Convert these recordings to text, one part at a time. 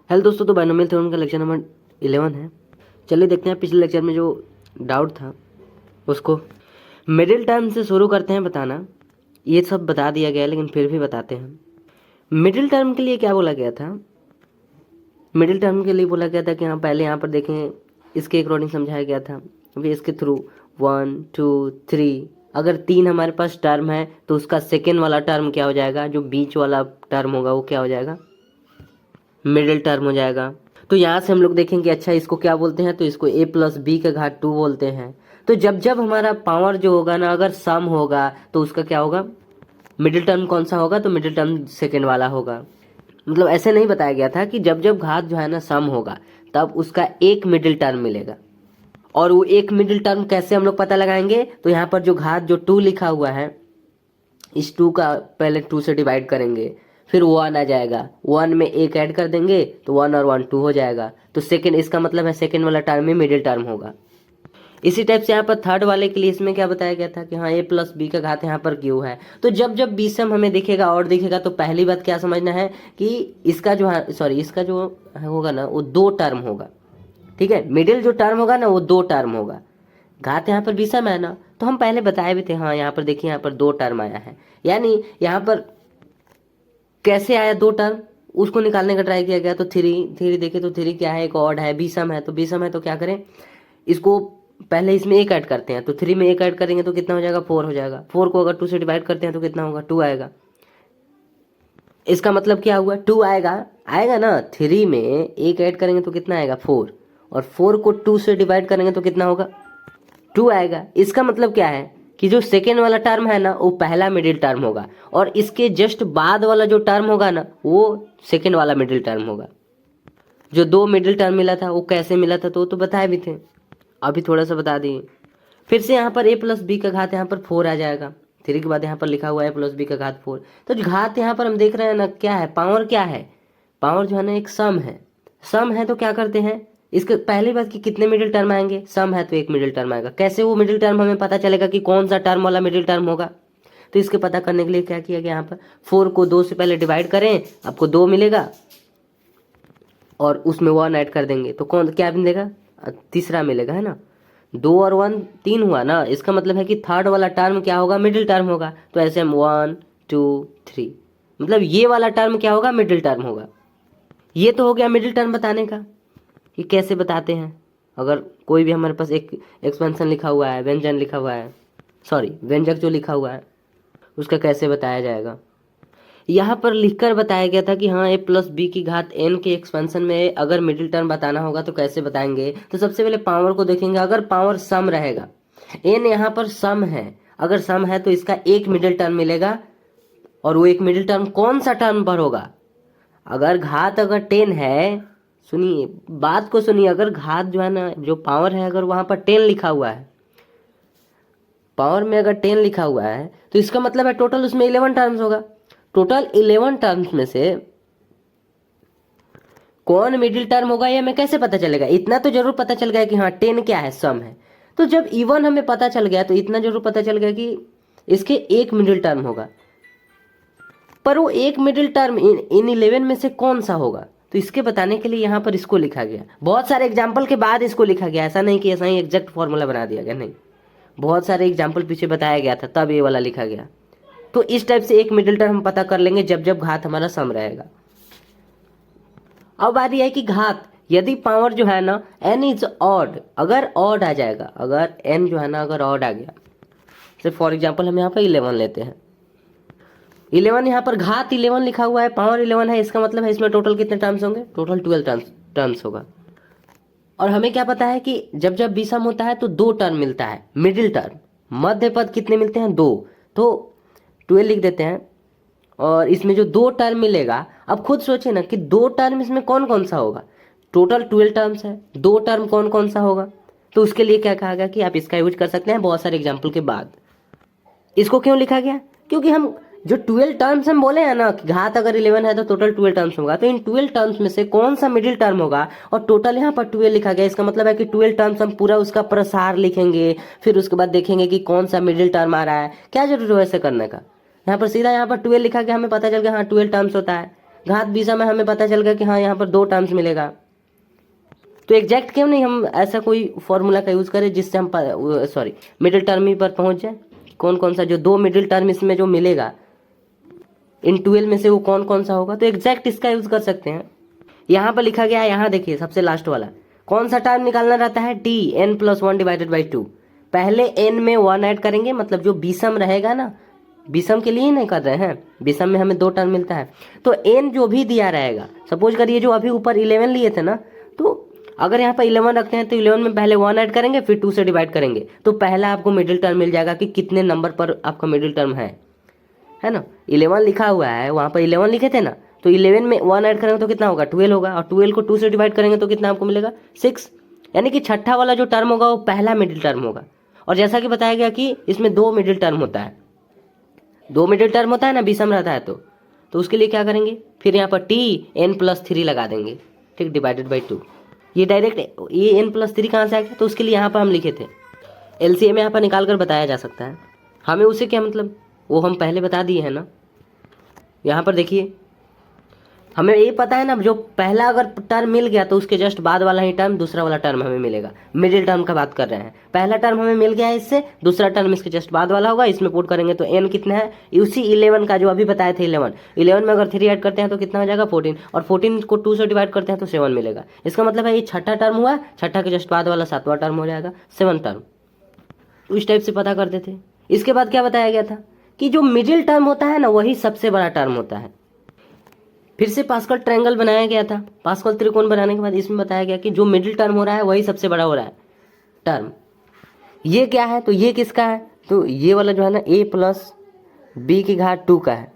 Hello दोस्तों, तो binomial theorem का लेक्चर नंबर 11 है। चलिए देखते हैं पिछले लेक्चर में जो डाउट था उसको मिडिल टर्म से शुरू करते हैं बताना। ये सब बता दिया गया है लेकिन फिर भी बताते हैं। मिडिल टर्म के लिए क्या बोला गया था? मिडिल टर्म के लिए बोला गया था कि हाँ पहले यहाँ पर देखें, इसके अकॉर्डिंग समझाया गया था। अभी इसके थ्रू 1 2 3, अगर 3 हमारे पास टर्म है तो उसका सेकेंड वाला टर्म क्या हो जाएगा? जो बीच वाला टर्म होगा वो क्या हो जाएगा? मिडिल टर्म हो जाएगा। तो यहाँ से हम लोग देखेंगे, अच्छा इसको क्या बोलते हैं? तो इसको a प्लस बी का घात 2 बोलते हैं। तो जब जब हमारा पावर जो होगा ना, अगर सम होगा तो उसका क्या होगा? मिडिल टर्म कौन सा होगा? तो मिडिल टर्म सेकेंड वाला होगा। मतलब ऐसे नहीं बताया गया था कि जब जब घात जो है ना सम होगा तब उसका एक मिडिल टर्म मिलेगा। और वो एक मिडिल टर्म कैसे हम लोग पता लगाएंगे? तो यहाँ पर जो घात जो 2 लिखा हुआ है, इस 2 का पहले 2 से डिवाइड करेंगे, फिर 1 आ जाएगा, 1 में एक ऐड कर देंगे तो 1 और 1 2 हो जाएगा। तो सेकेंड, इसका मतलब है सेकेंड वाला टर्म में मिडिल टर्म होगा। इसी टाइप से यहाँ पर थर्ड वाले के लिए इसमें क्या बताया गया था कि हाँ a प्लस बी का घात यहाँ पर क्यू है। तो जब जब बी सम हमें दिखेगा और दिखेगा तो पहली बात क्या समझना है कि इसका जो है, सॉरी, इसका जो होगा ना वो 2 टर्म होगा। ठीक है, मिडिल जो टर्म होगा ना वो 2 टर्म होगा। घात यहाँ पर बी सम है ना, तो हम पहले बताए भी थे। हाँ यहाँ पर देखिए, यहाँ पर 2 टर्म आया है, यानी यहाँ पर कैसे आया 2 टर्म, उसको निकालने का ट्राई किया गया। तो थ्री देखिए, तो 3 क्या है? एक ऑड है, बी सम है। तो बी सम है तो क्या करें, इसको पहले इसमें एक ऐड करते हैं। तो 3 में एक ऐड करेंगे तो कितना हो जाएगा? 4 हो जाएगा। 4 को अगर 2 से डिवाइड करते हैं तो कितना होगा? 2 आएगा। इसका मतलब क्या हुआ? 2 आएगा, आएगा ना। 3 में एक ऐड करेंगे तो कितना आएगा? 4। और 4 को 2 से डिवाइड करेंगे तो कितना होगा? 2 आएगा। इसका मतलब क्या है कि जो सेकेंड वाला टर्म है ना वो पहला मिडिल टर्म होगा, और इसके जस्ट बाद वाला जो टर्म होगा ना वो सेकेंड वाला मिडिल टर्म होगा। जो 2 मिडिल टर्म मिला था वो कैसे मिला था तो वो तो बताए भी थे, अभी थोड़ा सा बता दिए। फिर से यहाँ पर a प्लस बी का घात यहाँ पर 4 आ जाएगा। 3 के बाद यहाँ पर लिखा हुआ है a प्लस बी का घात 4। तो जो घात यहाँ पर हम देख रहे हैं ना, क्या है? पावर क्या है? पावर जो है ना एक सम है। सम है तो क्या करते हैं, इसके पहली बात कि कितने मिडिल टर्म आएंगे? सम है तो एक मिडिल टर्म आएगा। कैसे वो मिडिल टर्म हमें पता चलेगा कि कौन सा टर्म वाला मिडिल टर्म होगा? तो इसके पता करने के लिए क्या किया गया, यहाँ पर 4 को 2 से पहले डिवाइड करें, आपको 2 मिलेगा, और उसमें 1 ऐड कर देंगे तो कौन क्या मिलेगा? तीसरा मिलेगा, है ना। 2 और 1 3 हुआ ना। इसका मतलब है कि थर्ड वाला टर्म क्या होगा? मिडिल टर्म होगा। तो ऐसे हम 1 2 3, मतलब ये वाला टर्म क्या होगा? मिडिल टर्म होगा। ये तो हो गया मिडिल टर्म बताने का कि कैसे बताते हैं। अगर कोई भी हमारे पास एक एक्सपेंशन लिखा हुआ है, व्यंजन लिखा हुआ है, सॉरी व्यंजक जो लिखा हुआ है उसका कैसे बताया जाएगा। यहाँ पर लिखकर बताया गया था कि हाँ a प्लस बी की घात n के एक्सपेंशन में अगर मिडिल टर्म बताना होगा तो कैसे बताएंगे। तो सबसे पहले पावर को देखेंगे। अगर पावर सम रहेगा, n यहाँ पर सम है, अगर सम है तो इसका एक मिडिल टर्म मिलेगा। और वो एक मिडिल टर्म कौन सा टर्म पर होगा? अगर घात अगर 10 है, सुनिए बात को सुनिए, अगर घात जो है ना, जो पावर है, अगर वहां पर 10 लिखा हुआ है, पावर में अगर 10 लिखा हुआ है तो इसका मतलब है टोटल उसमें 11 टर्म्स होगा। टोटल 11 टर्म्स में से कौन मिडिल टर्म होगा ये हमें कैसे पता चलेगा? इतना तो जरूर पता चल गया कि हाँ 10 क्या है? सम है। तो जब इवन हमें पता चल गया तो इतना जरूर पता चल गया कि इसके एक मिडिल टर्म होगा। पर वो एक मिडिल टर्म इन 11 में से कौन सा होगा? तो इसके बताने के लिए यहाँ पर इसको लिखा गया। बहुत सारे एग्जाम्पल के बाद इसको लिखा गया, ऐसा नहीं कि ऐसा ही एग्जैक्ट फॉर्मूला बना दिया गया, नहीं। बहुत सारे एग्जाम्पल पीछे बताया गया था तब ये वाला लिखा गया। तो इस टाइप से एक मिडिल टर्म हम पता कर लेंगे जब जब घात हमारा सम रहेगा। अब बात यह है कि घात यदि पावर जो है ना n इज ऑड, अगर ऑड आ जाएगा, अगर n जो है ना अगर ऑड आ गया, जैसे फॉर एग्जाम्पल हम यहाँ पर 11 लेते हैं। 11 यहाँ पर घात 11 लिखा हुआ है, पावर 11 है, इसका मतलब है इसमें टोटल कितने टर्म्स होंगे? टोटल 12 टर्म्स होगा। और हमें क्या पता है कि जब जब बी सम होता है तो 2 टर्म मिलता है, मिडिल टर्म। मध्य पद कितने मिलते हैं? 2। तो 12 लिख देते हैं, और इसमें जो 2 टर्म मिलेगा, अब खुद सोचे ना कि 2 टर्म इसमें कौन कौन सा होगा। टोटल 12 टर्म्स है, 2 टर्म कौन कौन सा होगा? तो उसके लिए क्या कहा गया कि आप इसका यूज कर सकते हैं बहुत सारे एग्जाम्पल के बाद। इसको क्यों लिखा गया? क्योंकि हम जो 12 टर्म्स हम बोले हैं ना कि घात अगर 11 है तो टोटल 12 टर्म्स होगा, तो इन 12 टर्म्स में से कौन सा मिडिल टर्म होगा, और टोटल यहाँ पर 12 लिखा गया। इसका मतलब है कि 12 टर्म्स हम पूरा उसका प्रसार लिखेंगे, फिर उसके बाद देखेंगे कि कौन सा मिडिल टर्म आ रहा है। क्या जरूरी है ऐसे करने का? यहाँ पर सीधा यहाँ पर 12 लिखा गया, हमें पता चल गया हाँ 12 टर्म्स होता है। घात बीसम है, हमें पता चल गया कि हाँ यहाँ पर 2 टर्म्स मिलेगा। तो एग्जैक्ट क्यों नहीं हम ऐसा कोई फॉर्मूला का यूज़ करें जिससे हम मिडिल टर्म ही पर पहुंच जाए। कौन कौन सा जो 2 मिडिल टर्म इसमें जो मिलेगा इन 12 में से वो कौन कौन सा होगा, तो एग्जैक्ट इसका यूज़ कर सकते हैं। यहाँ पर लिखा गया है, यहाँ देखिए सबसे लास्ट वाला कौन सा टर्म निकालना रहता है, t n+1 डिवाइडेड बाई 2। पहले n में 1 ऐड करेंगे, मतलब जो बीसम रहेगा ना, बीसम के लिए ही नहीं कर रहे हैं, बीसम में हमें 2 टर्म मिलता है, तो n जो भी दिया रहेगा, सपोज करिए जो अभी ऊपर 11 लिए थे ना, तो अगर यहाँ पर 11 रखते हैं तो 11 में पहले 1 ऐड करेंगे फिर 2 से डिवाइड करेंगे, तो पहला आपको मिडिल टर्म मिल जाएगा कि कितने नंबर पर आपका मिडिल टर्म है ना। 11 लिखा हुआ है, वहाँ पर 11 लिखे थे ना, तो 11 में 1 ऐड करेंगे तो कितना होगा, 12 होगा, और 12 को 2 से डिवाइड करेंगे तो कितना आपको मिलेगा, 6। यानी कि छठा वाला जो टर्म होगा वो पहला मिडिल टर्म होगा। और जैसा कि बताया गया कि इसमें 2 मिडिल टर्म होता है, 2 मिडिल टर्म होता है ना, बीसम रहता है, तो उसके लिए क्या करेंगे, फिर यहाँ पर t n+3 लगा देंगे, ठीक, डिवाइडेड बाई 2। ये डायरेक्ट ये n+3 कहाँ से आ गया, तो उसके लिए यहाँ पर हम लिखे थे, LCM यहाँ पर निकाल कर बताया जा सकता है। हमें उससे क्या मतलब, वो हम पहले बता दिए हैं ना। यहाँ पर देखिए हमें ये पता है ना, जो पहला अगर टर्म मिल गया तो उसके जस्ट बाद वाला ही टर्म दूसरा वाला टर्म हमें मिलेगा। मिडिल टर्म का बात कर रहे हैं, पहला टर्म हमें मिल गया है इससे, दूसरा टर्म इसके जस्ट बाद वाला होगा, इसमें पुट करेंगे तो n कितना है, उसी 11 का जो अभी बताए थे 11 में अगर 3 ऐड करते हैं तो कितना हो जाएगा 14, और 14 को 2 से डिवाइड करते हैं तो 7 मिलेगा। इसका मतलब है ये छठा टर्म हुआ, छठा के जस्ट बाद वाला 7वां टर्म हो जाएगा, 7 टर्म। उस टाइप से पता करते थे। इसके बाद क्या बताया गया था कि जो मिडिल टर्म होता है ना वही सबसे बड़ा टर्म होता है। फिर से पास्कल ट्रायंगल बनाया गया था, पास्कल त्रिकोण बनाने के बाद इसमें बताया गया कि जो मिडिल टर्म हो रहा है वही सबसे बड़ा हो रहा है टर्म। ये क्या है, तो ये किसका है, तो ये वाला जो है ना a+b की घात 2 का है,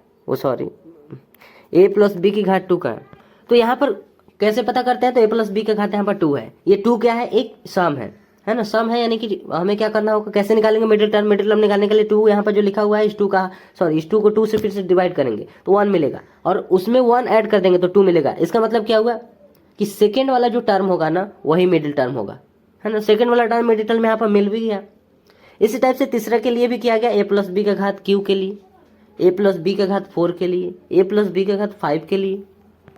a+b की घात 2 का है। तो यहाँ पर कैसे पता करते हैं, तो a+b का घात यहाँ पर 2 है, ये 2 क्या है, एक सम है ना, सम है, यानी कि हमें क्या करना होगा, कैसे निकालेंगे मिडिल टर्म निकालने के लिए 2 यहाँ पर जो लिखा हुआ है इस 2 को 2 से फिर से डिवाइड करेंगे तो 1 मिलेगा, और उसमें 1 ऐड कर देंगे तो 2 मिलेगा। इसका मतलब क्या हुआ कि सेकेंड वाला जो टर्म होगा ना वही मिडिल टर्म होगा, है ना, सेकेंड वाला टर्म मिडिल टर्म यहाँ पर मिल भी गया। इसी टाइप से तीसरा के लिए भी किया गया, a+b का घात q के लिए, a+b का घात 4 के लिए, a+b का घात 5 के लिए।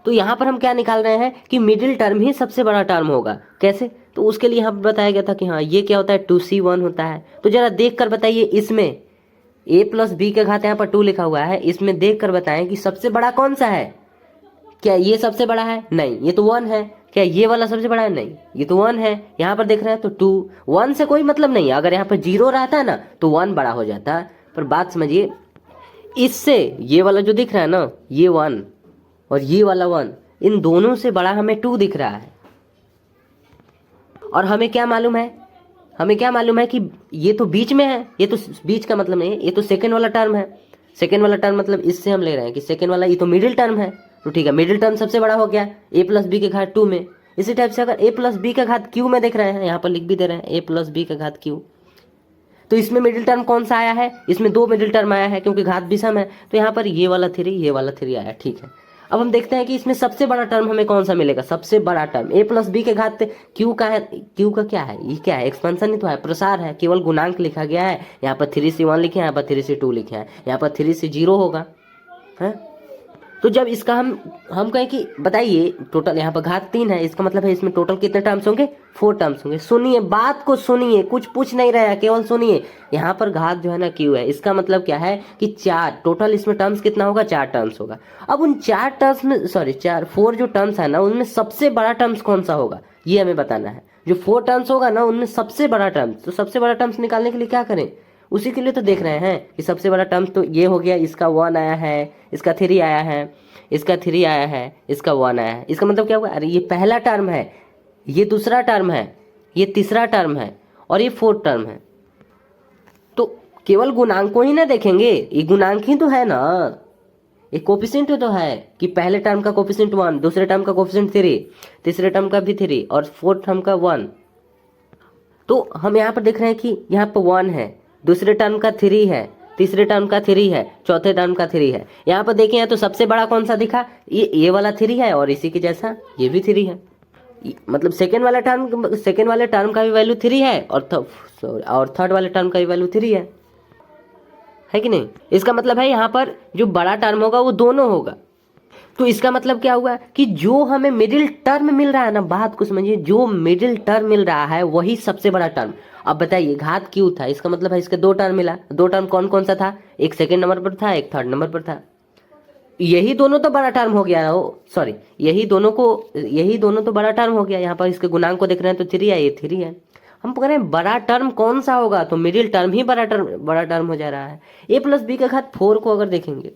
तो यहाँ पर हम क्या निकाल रहे हैं कि मिडिल टर्म ही सबसे बड़ा टर्म होगा। कैसे, तो उसके लिए यहाँ पर बताया गया था कि हाँ ये क्या होता है, 2c1 होता है। तो जरा देख कर बताइए, इसमें a+b का घात यहाँ पर 2 लिखा हुआ है, इसमें देख कर बताएं कि सबसे बड़ा कौन सा है। क्या ये सबसे बड़ा है, नहीं, ये तो 1 है। क्या ये वाला सबसे बड़ा है, नहीं, ये तो 1 है। यहाँ पर देख रहे हैं तो 2, 1 से कोई मतलब नहीं है। अगर यहाँ पर 0 रहता है ना तो 1 बड़ा हो जाता है। पर बात समझिए, इससे ये वाला जो दिख रहा है ना, ये 1 और ये वाला 1, इन दोनों से बड़ा हमें 2 दिख रहा है। और हमें क्या मालूम है कि ये तो बीच में है, ये तो बीच का मतलब नहीं है, ये तो सेकेंड वाला टर्म है। सेकेंड वाला टर्म मतलब इससे हम ले रहे हैं कि सेकेंड वाला ये तो मिडिल टर्म है, तो ठीक है, मिडिल टर्म सबसे बड़ा हो गया a+b के घात 2 में। इसी टाइप से अगर a+b का घात q में देख रहे हैं, यहाँ पर लिख भी दे रहे हैं a+b का घात q, तो इसमें मिडिल टर्म कौन सा आया है, इसमें 2 मिडिल टर्म आया है क्योंकि घात विषम है, तो यहाँ पर ये वाला 3 ये वाला 3 आया, ठीक है। अब हम देखते हैं कि इसमें सबसे बड़ा टर्म हमें कौन सा मिलेगा। सबसे बड़ा टर्म a+b के घात q का है, q का क्या है, ये क्या है, एक्सपेंशन ही तो है, प्रसार है, केवल गुणांक लिखा गया है। यहाँ पर 3c1 लिखे हैं, यहाँ पर 3c2 लिखे हैं, यहाँ पर 3c0 होगा, है। तो जब इसका हम कहें कि बताइए टोटल, यहाँ पर घात 3 है, इसका मतलब है इसमें टोटल कितने टर्म्स होंगे, 4 टर्म्स होंगे। सुनिए, बात को सुनिए, कुछ पूछ नहीं रहा है, केवल सुनिए। यहाँ पर घात जो है ना q है, इसका मतलब क्या है कि 4 टोटल इसमें टर्म्स कितना होगा, 4 टर्म्स होगा। अब उन 4 टर्म्स में 4 जो टर्म्स है ना, उनमें सबसे बड़ा टर्म्स कौन सा होगा ये हमें बताना है। जो 4 टर्म्स होगा ना उनमें सबसे बड़ा टर्म्स, तो सबसे बड़ा टर्म्स निकालने के लिए क्या करें, उसी के लिए तो देख रहे हैं कि सबसे बड़ा टर्म तो ये हो गया, इसका 1 आया है, इसका 3 आया है, इसका 3 आया है, इसका 1 आया है। इसका मतलब क्या हुआ, अरे ये पहला टर्म है, ये दूसरा टर्म है, ये तीसरा टर्म है और ये 4th टर्म है। तो केवल गुणांक को ही ना देखेंगे, ये गुणांक ही तो है ना, ये कोफिशिएंट तो है कि पहले टर्म का कोफिशिएंट 1, दूसरे टर्म का कोफिशिएंट 3, तीसरे टर्म का भी 3 और 4th टर्म का 1। तो हम यहाँ पर देख रहे हैं कि यहाँ पर 1 है, दूसरे टर्म का 3 है, तीसरे टर्म का 3 है, चौथे टर्म का 3 है। यहाँ पर देखें तो सबसे बड़ा कौन सा दिखा, ये वाला 3 है और इसी के जैसा ये भी 3 है। मतलब सेकेंड वाले टर्म का भी वैल्यू 3 है और थर्ड वाले टर्म का भी वैल्यू 3 है कि नहीं। इसका मतलब है यहाँ पर जो बड़ा टर्म होगा वो दोनों होगा। तो इसका मतलब क्या हुआ कि जो हमें मिडिल टर्म मिल रहा है ना, बात को समझिए, जो मिडिल टर्म मिल रहा है वही सबसे बड़ा टर्म। अब बताइए घात क्यों था, इसका मतलब है इसके दो टर्म मिला। दो टर्म कौन कौन सा था, एक सेकेंड नंबर पर था, एक थर्ड नंबर पर था। यही दोनों तो बड़ा टर्म हो गया, ओ सॉरी, यही दोनों तो बड़ा टर्म हो गया। यहाँ पर इसके गुणांक को देख रहे हैं तो 3 है, ये 3 है। हम कह रहे हैं बड़ा टर्म कौन सा होगा, तो मिडिल टर्म ही बड़ा टर्म हो जा रहा है। a प्लस बी का घात 4 को अगर देखेंगे,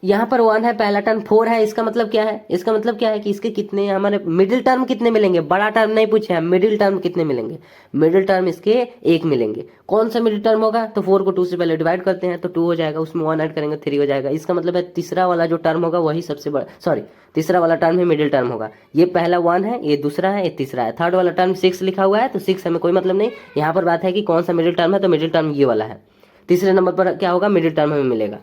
यहाँ पर 1 है, पहला टर्म 4 है, इसका मतलब क्या है, इसका मतलब क्या है कि इसके कितने हमारे मिडिल टर्म कितने मिलेंगे, बड़ा टर्म नहीं पूछे हैं, मिडिल टर्म कितने मिलेंगे, मिडिल टर्म इसके 1 मिलेंगे। कौन सा मिडिल टर्म होगा, तो 4 को 2 से पहले डिवाइड करते हैं तो 2 हो जाएगा, उसमें 1 ऐड करेंगे 3 हो जाएगा। इसका मतलब है तीसरा वाला जो टर्म होगा वही सबसे बड़ा, सॉरी तीसरा वाला टर्म ही मिडिल टर्म होगा। ये पहला 1 है, ये दूसरा है, ये तीसरा है। थर्ड वाला टर्म 6 लिखा हुआ है तो 6 हमें कोई मतलब नहीं। यहाँ पर बात है कि कौन सा मिडिल टर्म है, तो मिडिल टर्म ये वाला है। तीसरे नंबर पर क्या होगा, मिडिल टर्म हमें मिलेगा।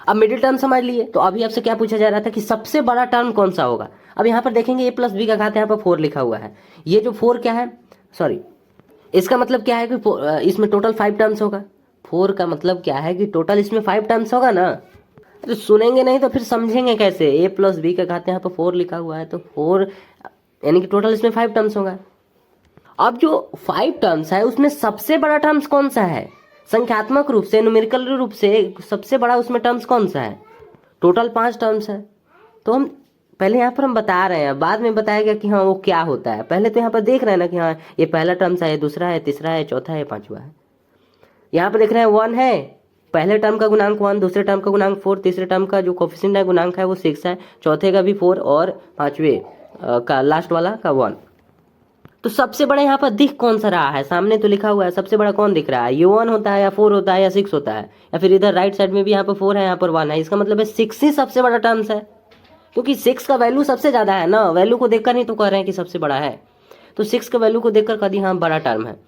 अब मिडिल टर्म समझ लिए, तो अभी आपसे क्या पूछा जा रहा था कि सबसे बड़ा टर्म कौन सा होगा। अब यहाँ पर देखेंगे a प्लस बी का घात यहाँ पर 4 लिखा हुआ है। ये जो 4 क्या है, सॉरी इसका मतलब क्या है कि इसमें टोटल 5 टर्म्स होगा। 4 का मतलब क्या है कि टोटल इसमें 5 टर्म्स होगा ना। तो सुनेंगे नहीं तो फिर समझेंगे कैसे। a प्लस बी का घात यहाँ पर 4 लिखा हुआ है तो 4 यानी कि टोटल इसमें 5 टर्म्स होगा। अब जो 5 टर्म्स है उसमें सबसे बड़ा टर्म्स कौन सा है, संख्यात्मक रूप से, न्यूमेरिकल रूप से सबसे बड़ा उसमें टर्म्स कौन सा है। टोटल 5 टर्म्स है। तो हम पहले यहाँ पर हम बता रहे हैं, बाद में बताया गया कि हाँ वो क्या होता है। पहले तो यहाँ पर देख रहे हैं ना कि हाँ ये पहला टर्म्स है, ये दूसरा है, तीसरा है, चौथा है, पांचवा है। यहाँ पर देख रहे हैं 1 है, पहले टर्म का गुणांक 1, दूसरे टर्म का गुणांक 4, तीसरे टर्म का जो कोफिशिएंट है गुणांक है वो 6 है, चौथे का भी 4 और पांचवे का लास्ट वाला का 1। तो सबसे बड़ा यहाँ पर दिख कौन सा रहा है, सामने तो लिखा हुआ है सबसे बड़ा कौन दिख रहा है, ये 1 होता है या 4 होता है या 6 होता है, या फिर इधर राइट साइड में भी यहाँ पर 4 है, यहाँ पर 1 है। इसका मतलब है 6 ही सबसे बड़ा टर्म्स है, क्योंकि 6 का वैल्यू सबसे ज्यादा है ना। वैल्यू को देखकर नहीं तो कह रहे हैं कि सबसे बड़ा है, तो 6 के वैल्यू को देखकर कह दी हाँ बड़ा टर्म है।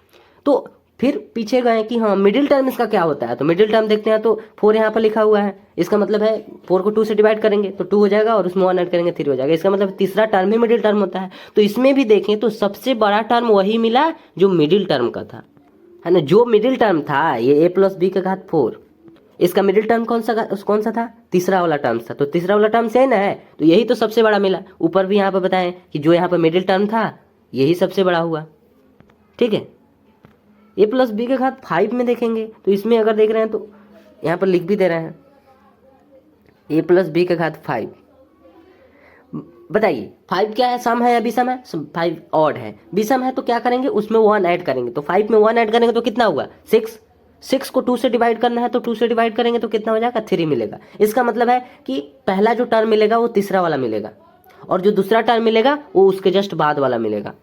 तो फिर पीछे गए कि हाँ मिडिल टर्म इसका क्या होता है, तो मिडिल टर्म देखते हैं तो 4 यहाँ पर लिखा हुआ है। इसका मतलब है 4 को 2 से डिवाइड करेंगे तो 2 हो जाएगा और उसमें 1 ऐड करेंगे 3 हो जाएगा। इसका मतलब तीसरा टर्म ही मिडिल टर्म होता है। तो इसमें भी देखें तो सबसे बड़ा टर्म वही मिला जो मिडिल टर्म का था, है ना। जो मिडिल टर्म था ये a प्लस बी का घात 4, इसका मिडिल टर्म कौन सा था, तीसरा वाला टर्म था। तो तीसरा वाला टर्म से ना है तो यही तो सबसे बड़ा मिला। ऊपर भी यहाँ पर बताएं कि जो यहाँ पर मिडिल टर्म था यही सबसे बड़ा हुआ, ठीक है। a प्लस बी के घात 5 में देखेंगे तो इसमें अगर देख रहे हैं तो यहाँ पर लिख भी दे रहे हैं a प्लस बी का घात 5। बताइए 5 क्या है, सम है या विषम है, 5 ऑड है। विषम है तो क्या करेंगे, उसमें 1 ऐड करेंगे। तो 5 में 1 ऐड करेंगे तो कितना हुआ 6। 6 को 2 से डिवाइड करना है तो 2 से डिवाइड करेंगे तो कितना हो जाएगा 3 मिलेगा। इसका मतलब है कि पहला जो टर्म मिलेगा वो तीसरा वाला मिलेगा और जो दूसरा टर्म मिलेगा वो उसके जस्ट बाद वाला मिलेगा,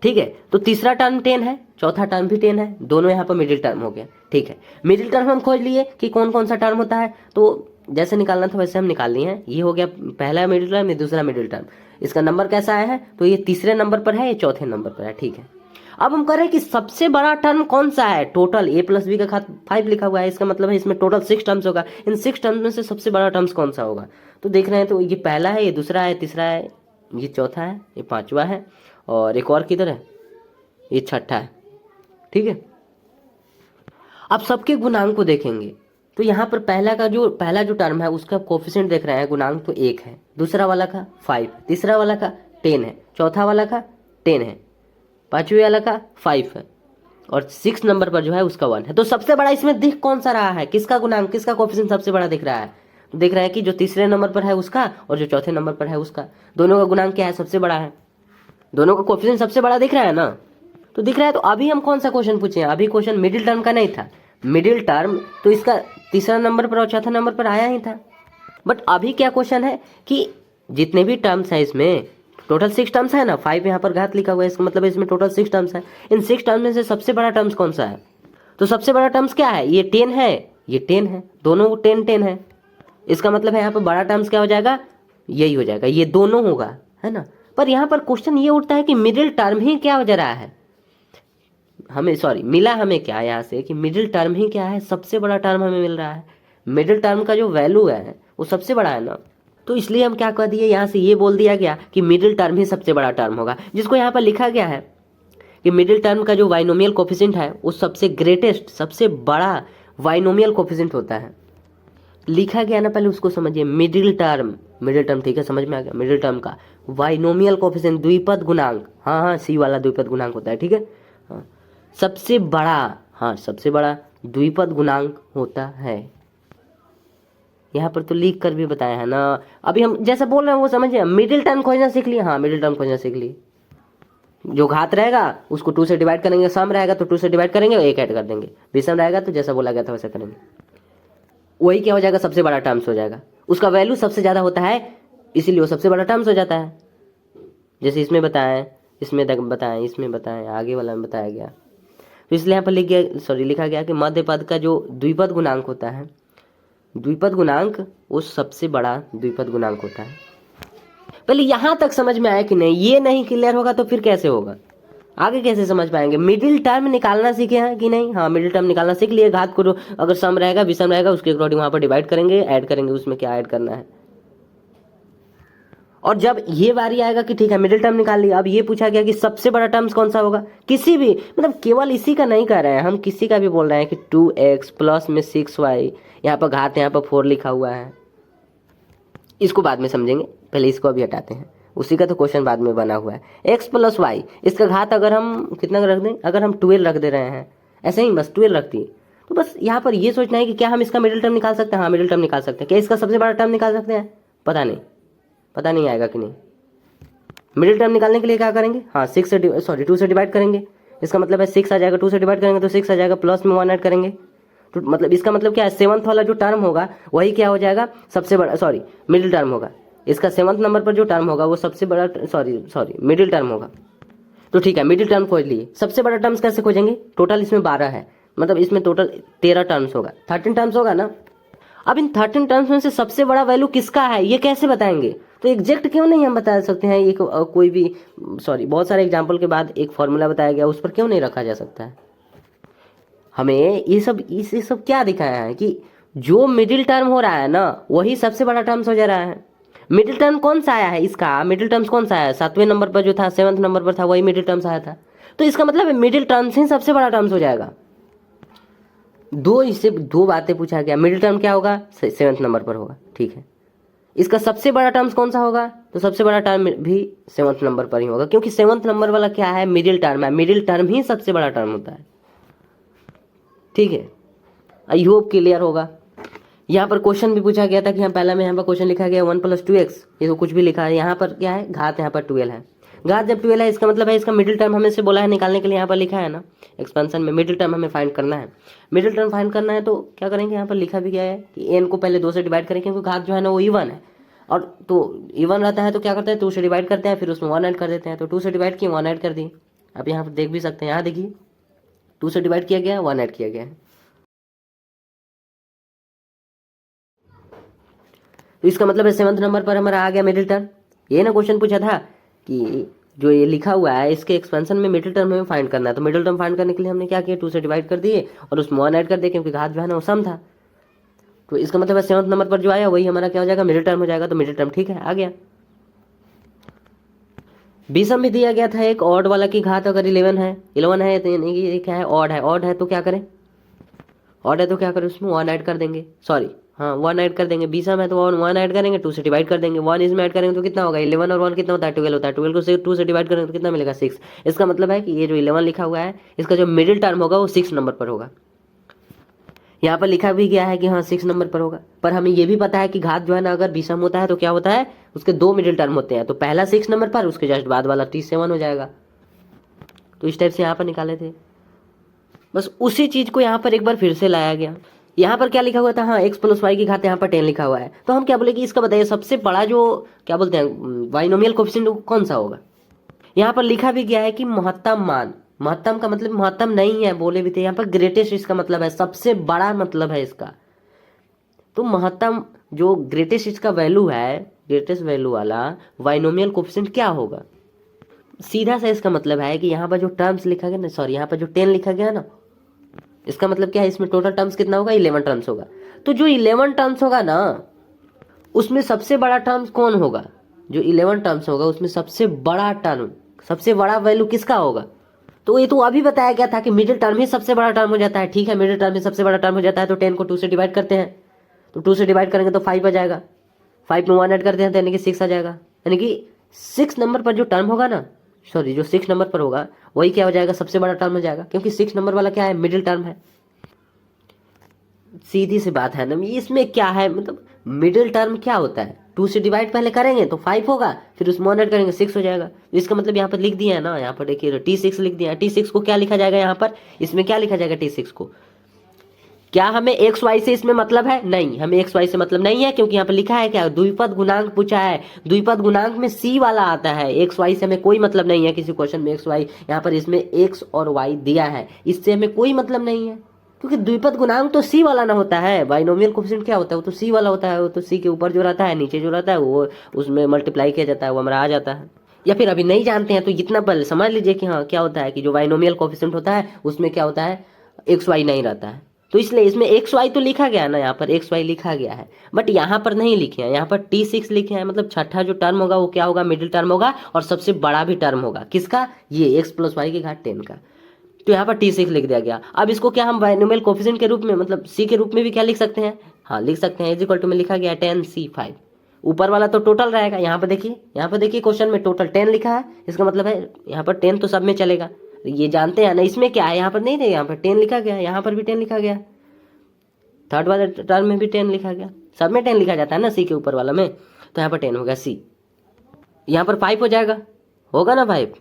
ठीक है। तो तीसरा टर्म 10 है, चौथा टर्म भी 10 है, दोनों यहाँ पर मिडिल टर्म हो गया, ठीक है। मिडिल टर्म हम खोज लिए कि कौन कौन सा टर्म होता है, तो जैसे निकालना था वैसे हम निकाल लिए हैं। ये हो गया पहला मिडिल टर्म, ये दूसरा मिडिल टर्म। इसका नंबर कैसा आया है, तो ये तीसरे नंबर पर है, ये चौथे नंबर पर है, ठीक है। अब हम कह रहे हैं कि सबसे बड़ा टर्म कौन सा है, टोटल a प्लस बी का घात 5 लिखा हुआ है। इसका मतलब है इसमें टोटल 6 टर्म्स होगा। इन 6 टर्म्स में से सबसे बड़ा टर्म्स कौन सा होगा, तो देख रहे हैं तो ये पहला है, ये दूसरा है, तीसरा है, ये चौथा है, ये पांचवा है और एक और किधर है, ये छठा है, ठीक है। अब सबके गुणांक को देखेंगे तो यहाँ पर पहला जो टर्म है उसका कोफिशिएंट देख रहे हैं, गुणांक तो 1 है, दूसरा वाला का 5, तीसरा वाला का 10 है, चौथा वाला का 10 है, पांचवे वाला का 5 है और 6 नंबर पर जो है उसका 1 है। तो सबसे बड़ा इसमें दिख कौन सा रहा है, किसका गुणांक, किसका कोफिशिएंट सबसे बड़ा दिख रहा है, तो देख रहे हैं कि जो तीसरे नंबर पर है उसका और जो चौथे नंबर पर है उसका, दोनों का गुणांक क्या है, सबसे बड़ा है, दोनों का कोफिशिएंट सबसे बड़ा दिख रहा है ना। तो दिख रहा है। तो अभी हम कौन सा क्वेश्चन पूछे हैं, अभी क्वेश्चन मिडिल टर्म का नहीं था। मिडिल टर्म तो इसका तीसरा नंबर पर और चौथा नंबर पर आया ही था। बट अभी क्या क्वेश्चन है कि जितने भी टर्म्स हैं इसमें टोटल 6 टर्म्स है ना, 5 यहाँ पर घात लिखा हुआ है, इसका मतलब इसमें टोटल 6 टर्म्स है। इन 6 टर्म्स में से सबसे बड़ा टर्म्स कौन सा है, तो सबसे बड़ा टर्म्स क्या है, ये 10 है, ये 10 है, दोनों 10 है। इसका मतलब है यहाँ पर बड़ा टर्म्स क्या हो जाएगा, यही हो जाएगा, ये दोनों होगा, है ना। पर यहाँ पर क्वेश्चन ये उठता है कि मिडिल टर्म ही क्या हो जा रहा है, मिला हमें क्या यहाँ से कि मिडिल टर्म ही क्या है, सबसे बड़ा टर्म हमें मिल रहा है। मिडिल टर्म का जो वैल्यू है वो सबसे बड़ा है ना, तो इसलिए हम क्या कह दिए, यहाँ से ये बोल दिया गया कि मिडिल टर्म ही सबसे बड़ा टर्म होगा, जिसको यहाँ पर लिखा गया है कि मिडिल टर्म का जो बाइनोमियल कोफिशिएंट है वो सबसे ग्रेटेस्ट, सबसे बड़ा बाइनोमियल कोफिशिएंट होता है। लिखा गया ना, पहले उसको समझिए। मिडिल टर्म, मिडिल टर्म ठीक है, समझ में आ गया। मिडिल टर्म का बाइनोमियल कोफिशिएंट, द्विपद गुणांक, हाँ हाँ सी वाला द्विपद गुणांक होता है, ठीक है। हाँ सबसे बड़ा, हाँ सबसे बड़ा द्विपद गुणांक होता है। यहाँ पर तो लिख कर भी बताया है ना। अभी हम जैसा बोल रहे हैं वो समझिए। मिडिल टर्म खोजना सीख लिए, हाँ मिडिल टर्म खोजना सीख लिए। जो घात रहेगा उसको 2 से डिवाइड करेंगे, सम रहेगा तो 2 से डिवाइड करेंगे और 1 ऐड कर देंगे, विषम रहेगा तो जैसा बोला गया था वैसा करेंगे। वही क्या हो जाएगा, सबसे बड़ा टर्म्स हो जाएगा। उसका वैल्यू सबसे ज़्यादा होता है इसीलिए वो सबसे बड़ा टर्म्स हो जाता है। जैसे इसमें बताएं, इसमें बताएं, इसमें बताएं, आगे वाला में बताया गया। तो इसलिए यहाँ पर लिखा गया कि मध्य पद का जो द्विपद गुणांक होता है, द्विपद गुणांक वो सबसे बड़ा द्विपद गुणांक होता है। पहले यहाँ तक समझ में आया कि नहीं? ये नहीं क्लियर होगा तो फिर कैसे होगा, आगे कैसे समझ पाएंगे? मिडिल टर्म निकालना सीखे हैं कि नहीं? हाँ मिडिल टर्म निकालना सीख लिए। घात को अगर सम रहेगा विषम रहेगा उसके अकॉर्डिंग वहाँ पर डिवाइड करेंगे, ऐड करेंगे, उसमें क्या ऐड करना है। और जब ये बारी आएगा कि ठीक है मिडिल टर्म निकाल लिया, अब ये पूछा गया कि सबसे बड़ा टर्म्स कौन सा होगा, किसी भी, मतलब केवल इसी का नहीं कर रहे हैं हम, किसी का भी बोल रहे हैं कि 2x प्लस में 6y, यहाँ पर घात, यहाँ पर 4 लिखा हुआ है। इसको बाद में समझेंगे, पहले इसको अभी हटाते हैं, उसी का तो क्वेश्चन बाद में बना हुआ है। x प्लस वाई, इसका घात अगर हम कितना रख दें, अगर हम 12 रख दे रहे हैं, ऐसे ही बस 12 रखती, तो बस यहाँ पर ये सोचना है कि क्या हम इसका मिडिल टर्म निकाल सकते हैं? हाँ मिडिल टर्म निकाल सकते हैं। क्या इसका सबसे बड़ा टर्म निकाल सकते हैं? पता नहीं, पता नहीं आएगा कि नहीं। मिडिल टर्म निकालने के लिए क्या करेंगे, हाँ 2 से डिवाइड करेंगे। इसका मतलब है 6 आ जाएगा, 2 से डिवाइड करेंगे तो 6 आ जाएगा, प्लस में 1 ऐड करेंगे तो मतलब इसका मतलब क्या है, 7th वाला जो टर्म होगा वही क्या हो जाएगा, सबसे बड़ा, मिडिल टर्म होगा। इसका 7th नंबर पर जो टर्म होगा वो सबसे बड़ा, मिडिल टर्म होगा। तो ठीक है मिडिल टर्म खोज लिए। सबसे बड़ा टर्म्स कैसे खोजेंगे? टोटल इसमें 12 है, मतलब इसमें टोटल 13 टर्म्स होगा, 13 टर्म्स होगा ना। अब इन 13 टर्म्स में से सबसे बड़ा वैल्यू किसका है ये कैसे बताएंगे? तो एग्जैक्ट क्यों नहीं हम बता सकते हैं? एक कोई भी बहुत सारे एग्जाम्पल के बाद एक फॉर्मूला बताया गया, उस पर क्यों नहीं रखा जा सकता है? हमें ये सब क्या दिखाया है कि जो मिडिल टर्म हो रहा है ना वही सबसे बड़ा टर्म्स हो जा रहा है। मिडिल टर्म कौन सा आया है? इसका मिडिल टर्म्स कौन सा आया? 7वें नंबर पर जो था, 7th नंबर पर था, वही मिडिल टर्म्स आया था। तो इसका मतलब मिडिल टर्म्स ही सबसे बड़ा टर्म्स हो जाएगा। इससे दो बातें पूछा गया। मिडिल टर्म क्या होगा? 7th नंबर पर होगा, ठीक है। इसका सबसे बड़ा टर्म्स कौन सा होगा? तो सबसे बड़ा टर्म भी 7th नंबर पर ही होगा, क्योंकि 7th नंबर वाला क्या है, मिडिल टर्म है। मिडिल टर्म ही सबसे बड़ा टर्म होता है, ठीक है। आई होप क्लियर होगा। यहाँ पर क्वेश्चन भी पूछा गया था कि पहला में यहाँ पर क्वेश्चन लिखा गया 1 + 2x, ये तो कुछ भी लिखा है। यहाँ पर क्या है, घात, यहाँ पर 12 है। घात जब 12 है इसका मतलब है इसका मिडिल टर्म हमें से बोला है निकालने के लिए, यहाँ पर लिखा है ना एक्सपेंशन में मिडिल टर्म हमें फाइंड करना है। मिडिल टर्म फाइंड करना है तो क्या करेंगे, यहाँ पर लिखा भी गया है कि n को पहले 2 से डिवाइड करें, क्योंकि घात जो है ना वो इवन है, और तो इवन रहता है तो क्या करते हैं 2 से डिवाइड करते हैं, फिर उसमें 1 ऐड कर देते हैं। तो 2 से डिवाइड किए, 1 ऐड कर दिए। अब यहाँ पर देख भी सकते हैं, यहाँ देखिए 2 से डिवाइड किया गया, 1 ऐड किया गया है। तो इसका मतलब है 7th नंबर पर हमारा आ गया मिडिल टर्म। ये ना क्वेश्चन पूछा था कि जो ये लिखा हुआ है इसके एक्सपेंशन में मिडिल टर्म हमें फाइंड करना है। तो मिडिल टर्म फाइंड करने के लिए हमने क्या किया, 2 से डिवाइड कर दिए और उसमें 1 ऐड कर दिए, क्योंकि घात जो है ना वो सम था। तो इसका मतलब है 7th नंबर पर जो आया वही हमारा क्या हो जाएगा, मिडिल टर्म हो जाएगा। तो मिडिल टर्म ठीक है, आ गया। विषम भी दिया गया था एक, ऑड वाला की घात अगर 11 है तो ये क्या है, ऑड है। ऑड है तो क्या करें, ऑड है तो क्या करें, उसमें 1 ऐड कर देंगे, 1 ऐड कर देंगे। विषम है तो 1 ऐड करेंगे, 2 से डिवाइड कर देंगे। 1 इसमें ऐड करेंगे तो कितना होगा, 11 और 1 कितना होता है, 12 होता है। 12 को 2 से डिवाइड करेंगे तो कितना मिलेगा, 6। इसका मतलब है कि ये जो 11 लिखा हुआ है इसका जो मिडिल टर्म होगा वो 6 नंबर पर होगा। यहाँ पर लिखा भी गया है कि हाँ 6 नंबर पर होगा, पर हमें ये भी पता है कि घात जो है ना अगर विषम होता है तो क्या होता है, उसके 2 मिडिल टर्म होते हैं। तो पहला 6 नंबर पर, उसके जस्ट बाद वाला 7 हो जाएगा। तो इस टाइप से यहाँ पर निकाले थे। बस उसी चीज को यहाँ पर एक बार फिर से लाया गया। यहाँ पर क्या लिखा हुआ था, हाँ x + y की घात यहाँ पर 10 लिखा हुआ है। तो हम क्या बोले कि इसका बताइए सबसे बड़ा जो क्या बोलते हैं बाइनोमियल कोएफिशिएंट कौन सा होगा। यहाँ पर लिखा भी गया है कि महत्तम मान, महत्तम का मतलब महत्तम नहीं है, बोले भी थे यहाँ पर ग्रेटेस्ट, इसका मतलब है सबसे बड़ा, मतलब है इसका। तो महत्तम जो ग्रेटेस्ट इसका वैल्यू है, ग्रेटेस्ट वैल्यू वाला बाइनोमियल कोएफिशिएंट क्या होगा। सीधा सा इसका मतलब है कि यहाँ पर जो टर्म्स लिखा गया ना, यहाँ पर जो 10 लिखा गया ना, इसका मतलब क्या है, इसमें टोटल टर्म्स कितना होगा, 11 टर्म्स होगा। तो जो 11 टर्म्स होगा ना उसमें सबसे बड़ा टर्म्स कौन होगा, जो 11 टर्म्स होगा उसमें सबसे बड़ा टर्म, सबसे बड़ा वैल्यू किसका होगा। तो ये तो अभी बताया गया था कि मिडिल टर्म ही सबसे बड़ा टर्म हो जाता है। ठीक है, मिडिल टर्म ही सबसे बड़ा टर्म हो जाता है तो 10 को 2 से डिवाइड करते हैं तो 2 से डिवाइड करेंगे तो 5 आ जाएगा, 5 में 1 ऐड करते हैं तो यानी कि 6 आ जाएगा। यानी कि 6 नंबर पर जो टर्म होगा ना, सॉरी जो 6 नंबर पर होगा वही क्या हो जाएगा, सबसे बड़ा टर्म हो जाएगा, क्योंकि 6 नंबर वाला क्या है, मिडिल टर्म है। सीधी सी बात है ना, इसमें क्या है, मतलब मिडिल टर्म क्या होता है, 2 से डिवाइड पहले करेंगे तो 5 होगा, फिर उसमें 1 ऐड करेंगे 6 हो जाएगा। तो इसका मतलब यहाँ पर लिख दिया है ना, यहाँ पर देखिए T6 लिख दिया है। T6 को क्या लिखा जाएगा यहाँ पर, इसमें क्या लिखा जाएगा T6 को, क्या हमें एक्स वाई से इसमें मतलब है, नहीं, हमें एक्स वाई से मतलब नहीं है, क्योंकि यहाँ पर लिखा है क्या, द्विपद गुणांक पूछा है, द्विपद गुणांक में सी वाला आता है, एक्स वाई से हमें कोई मतलब नहीं है किसी क्वेश्चन में एक्स वाई, यहाँ पर इसमें एक्स और वाई दिया है, इससे हमें कोई मतलब नहीं है, क्योंकि द्विपद गुणांक तो सी वाला ना होता है, बाइनोमियल कोएफिशिएंट क्या होता है, वो तो सी वाला होता है, वो तो सी के ऊपर जो रहता है नीचे जो रहता है वो उसमें मल्टीप्लाई किया जाता है, वो हमारा आ जाता है। या फिर अभी नहीं जानते हैं तो इतना पहले समझ लीजिए कि हाँ क्या होता है कि जो बाइनोमियल कोएफिशिएंट होता है उसमें क्या होता है, एक्स वाई नहीं रहता है, तो इसलिए इसमें एक्स वाई तो लिखा गया है ना, यहाँ पर एक्स वाई लिखा गया है, बट यहाँ पर नहीं लिखे हैं, यहाँ पर T6 लिखे हैं, मतलब छठा जो टर्म होगा वो क्या होगा, मिडिल टर्म होगा और सबसे बड़ा भी टर्म होगा, किसका, ये x + y की घात 10 का, तो यहाँ पर T6 लिख दिया गया। अब इसको क्या हम बाइनोमियल कोएफिशिएंट के रूप में, मतलब c के रूप में भी क्या लिख सकते हैं, हाँ लिख सकते हैं, इज इक्वल टू में लिखा गया 10c5, ऊपर वाला तो टोटल रहेगा, यहाँ पर देखिए क्वेश्चन में टोटल 10 लिखा है, इसका मतलब है यहाँ पर 10 तो सब में चलेगा, ये जानते हैं ना, इसमें क्या है, यहाँ पर नहीं थे, यहाँ पर 10 लिखा गया, यहाँ पर भी 10 लिखा गया, थर्ड वाले टर्म में भी 10 लिखा गया, सब में 10 लिखा जाता है ना सी के ऊपर वाला में, तो यहाँ पर 10 हो गया सी, यहाँ पर 5 हो जाएगा, होगा ना 5,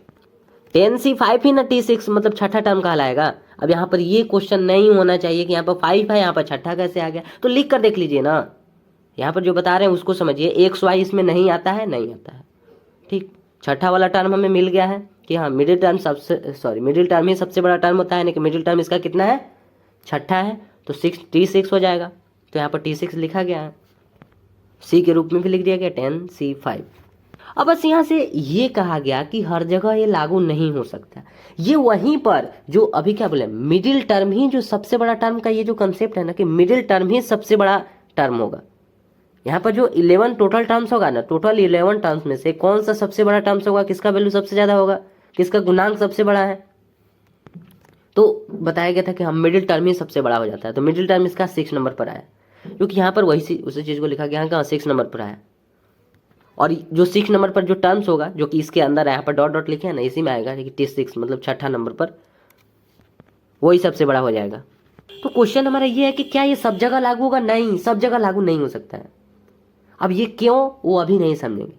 10c5 ही ना T6 मतलब छठा टर्म कहलाएगा। अब यहाँ पर ये क्वेश्चन नहीं होना चाहिए कि यहाँ पर 5 है, यहाँ पर छठा कैसे आ गया, तो लिख कर देख लीजिए ना, यहाँ पर जो बता रहे हैं उसको समझिए, एक्स वाई इसमें नहीं आता है, नहीं आता है, ठीक, छठा वाला टर्म हमें मिल गया है कि हाँ मिडिल टर्म ही सबसे बड़ा टर्म होता है, यानी कि मिडिल टर्म इसका कितना है, छठा है, तो T6 हो जाएगा, तो यहाँ पर T6 लिखा गया है, सी के रूप में भी लिख दिया गया 10c5। अब बस यहाँ से ये कहा गया कि हर जगह ये लागू नहीं हो सकता, ये वहीं पर जो अभी क्या बोले, मिडिल टर्म ही जो सबसे बड़ा टर्म का ये जो कंसेप्ट है ना कि मिडिल टर्म ही सबसे बड़ा टर्म होगा, यहाँ पर जो 11 टोटल टर्म्स होगा ना, टोटल 11 टर्म्स में से कौन सा सबसे बड़ा टर्म्स होगा, किसका वैल्यू सबसे ज्यादा होगा, किसका गुणांक सबसे बड़ा है, तो बताया गया था कि हम मिडिल टर्म ही सबसे बड़ा हो जाता है, तो मिडिल टर्म इसका 6 नंबर पर आया, क्योंकि यहाँ पर वही उसी चीज को लिखा गया है, कहाँ 6 नंबर पर आया, और जो 6 नंबर पर जो टर्म्स होगा जो कि इसके अंदर है, यहाँ पर डॉट डॉट लिखे हैं ना, इसी में आएगा कि T6 मतलब छठा नंबर पर वही सबसे बड़ा हो जाएगा। तो क्वेश्चन हमारा ये है कि क्या ये सब जगह लागू होगा, नहीं, सब जगह लागू नहीं हो सकता है। अब ये क्यों, वो अभी नहीं समझेंगे,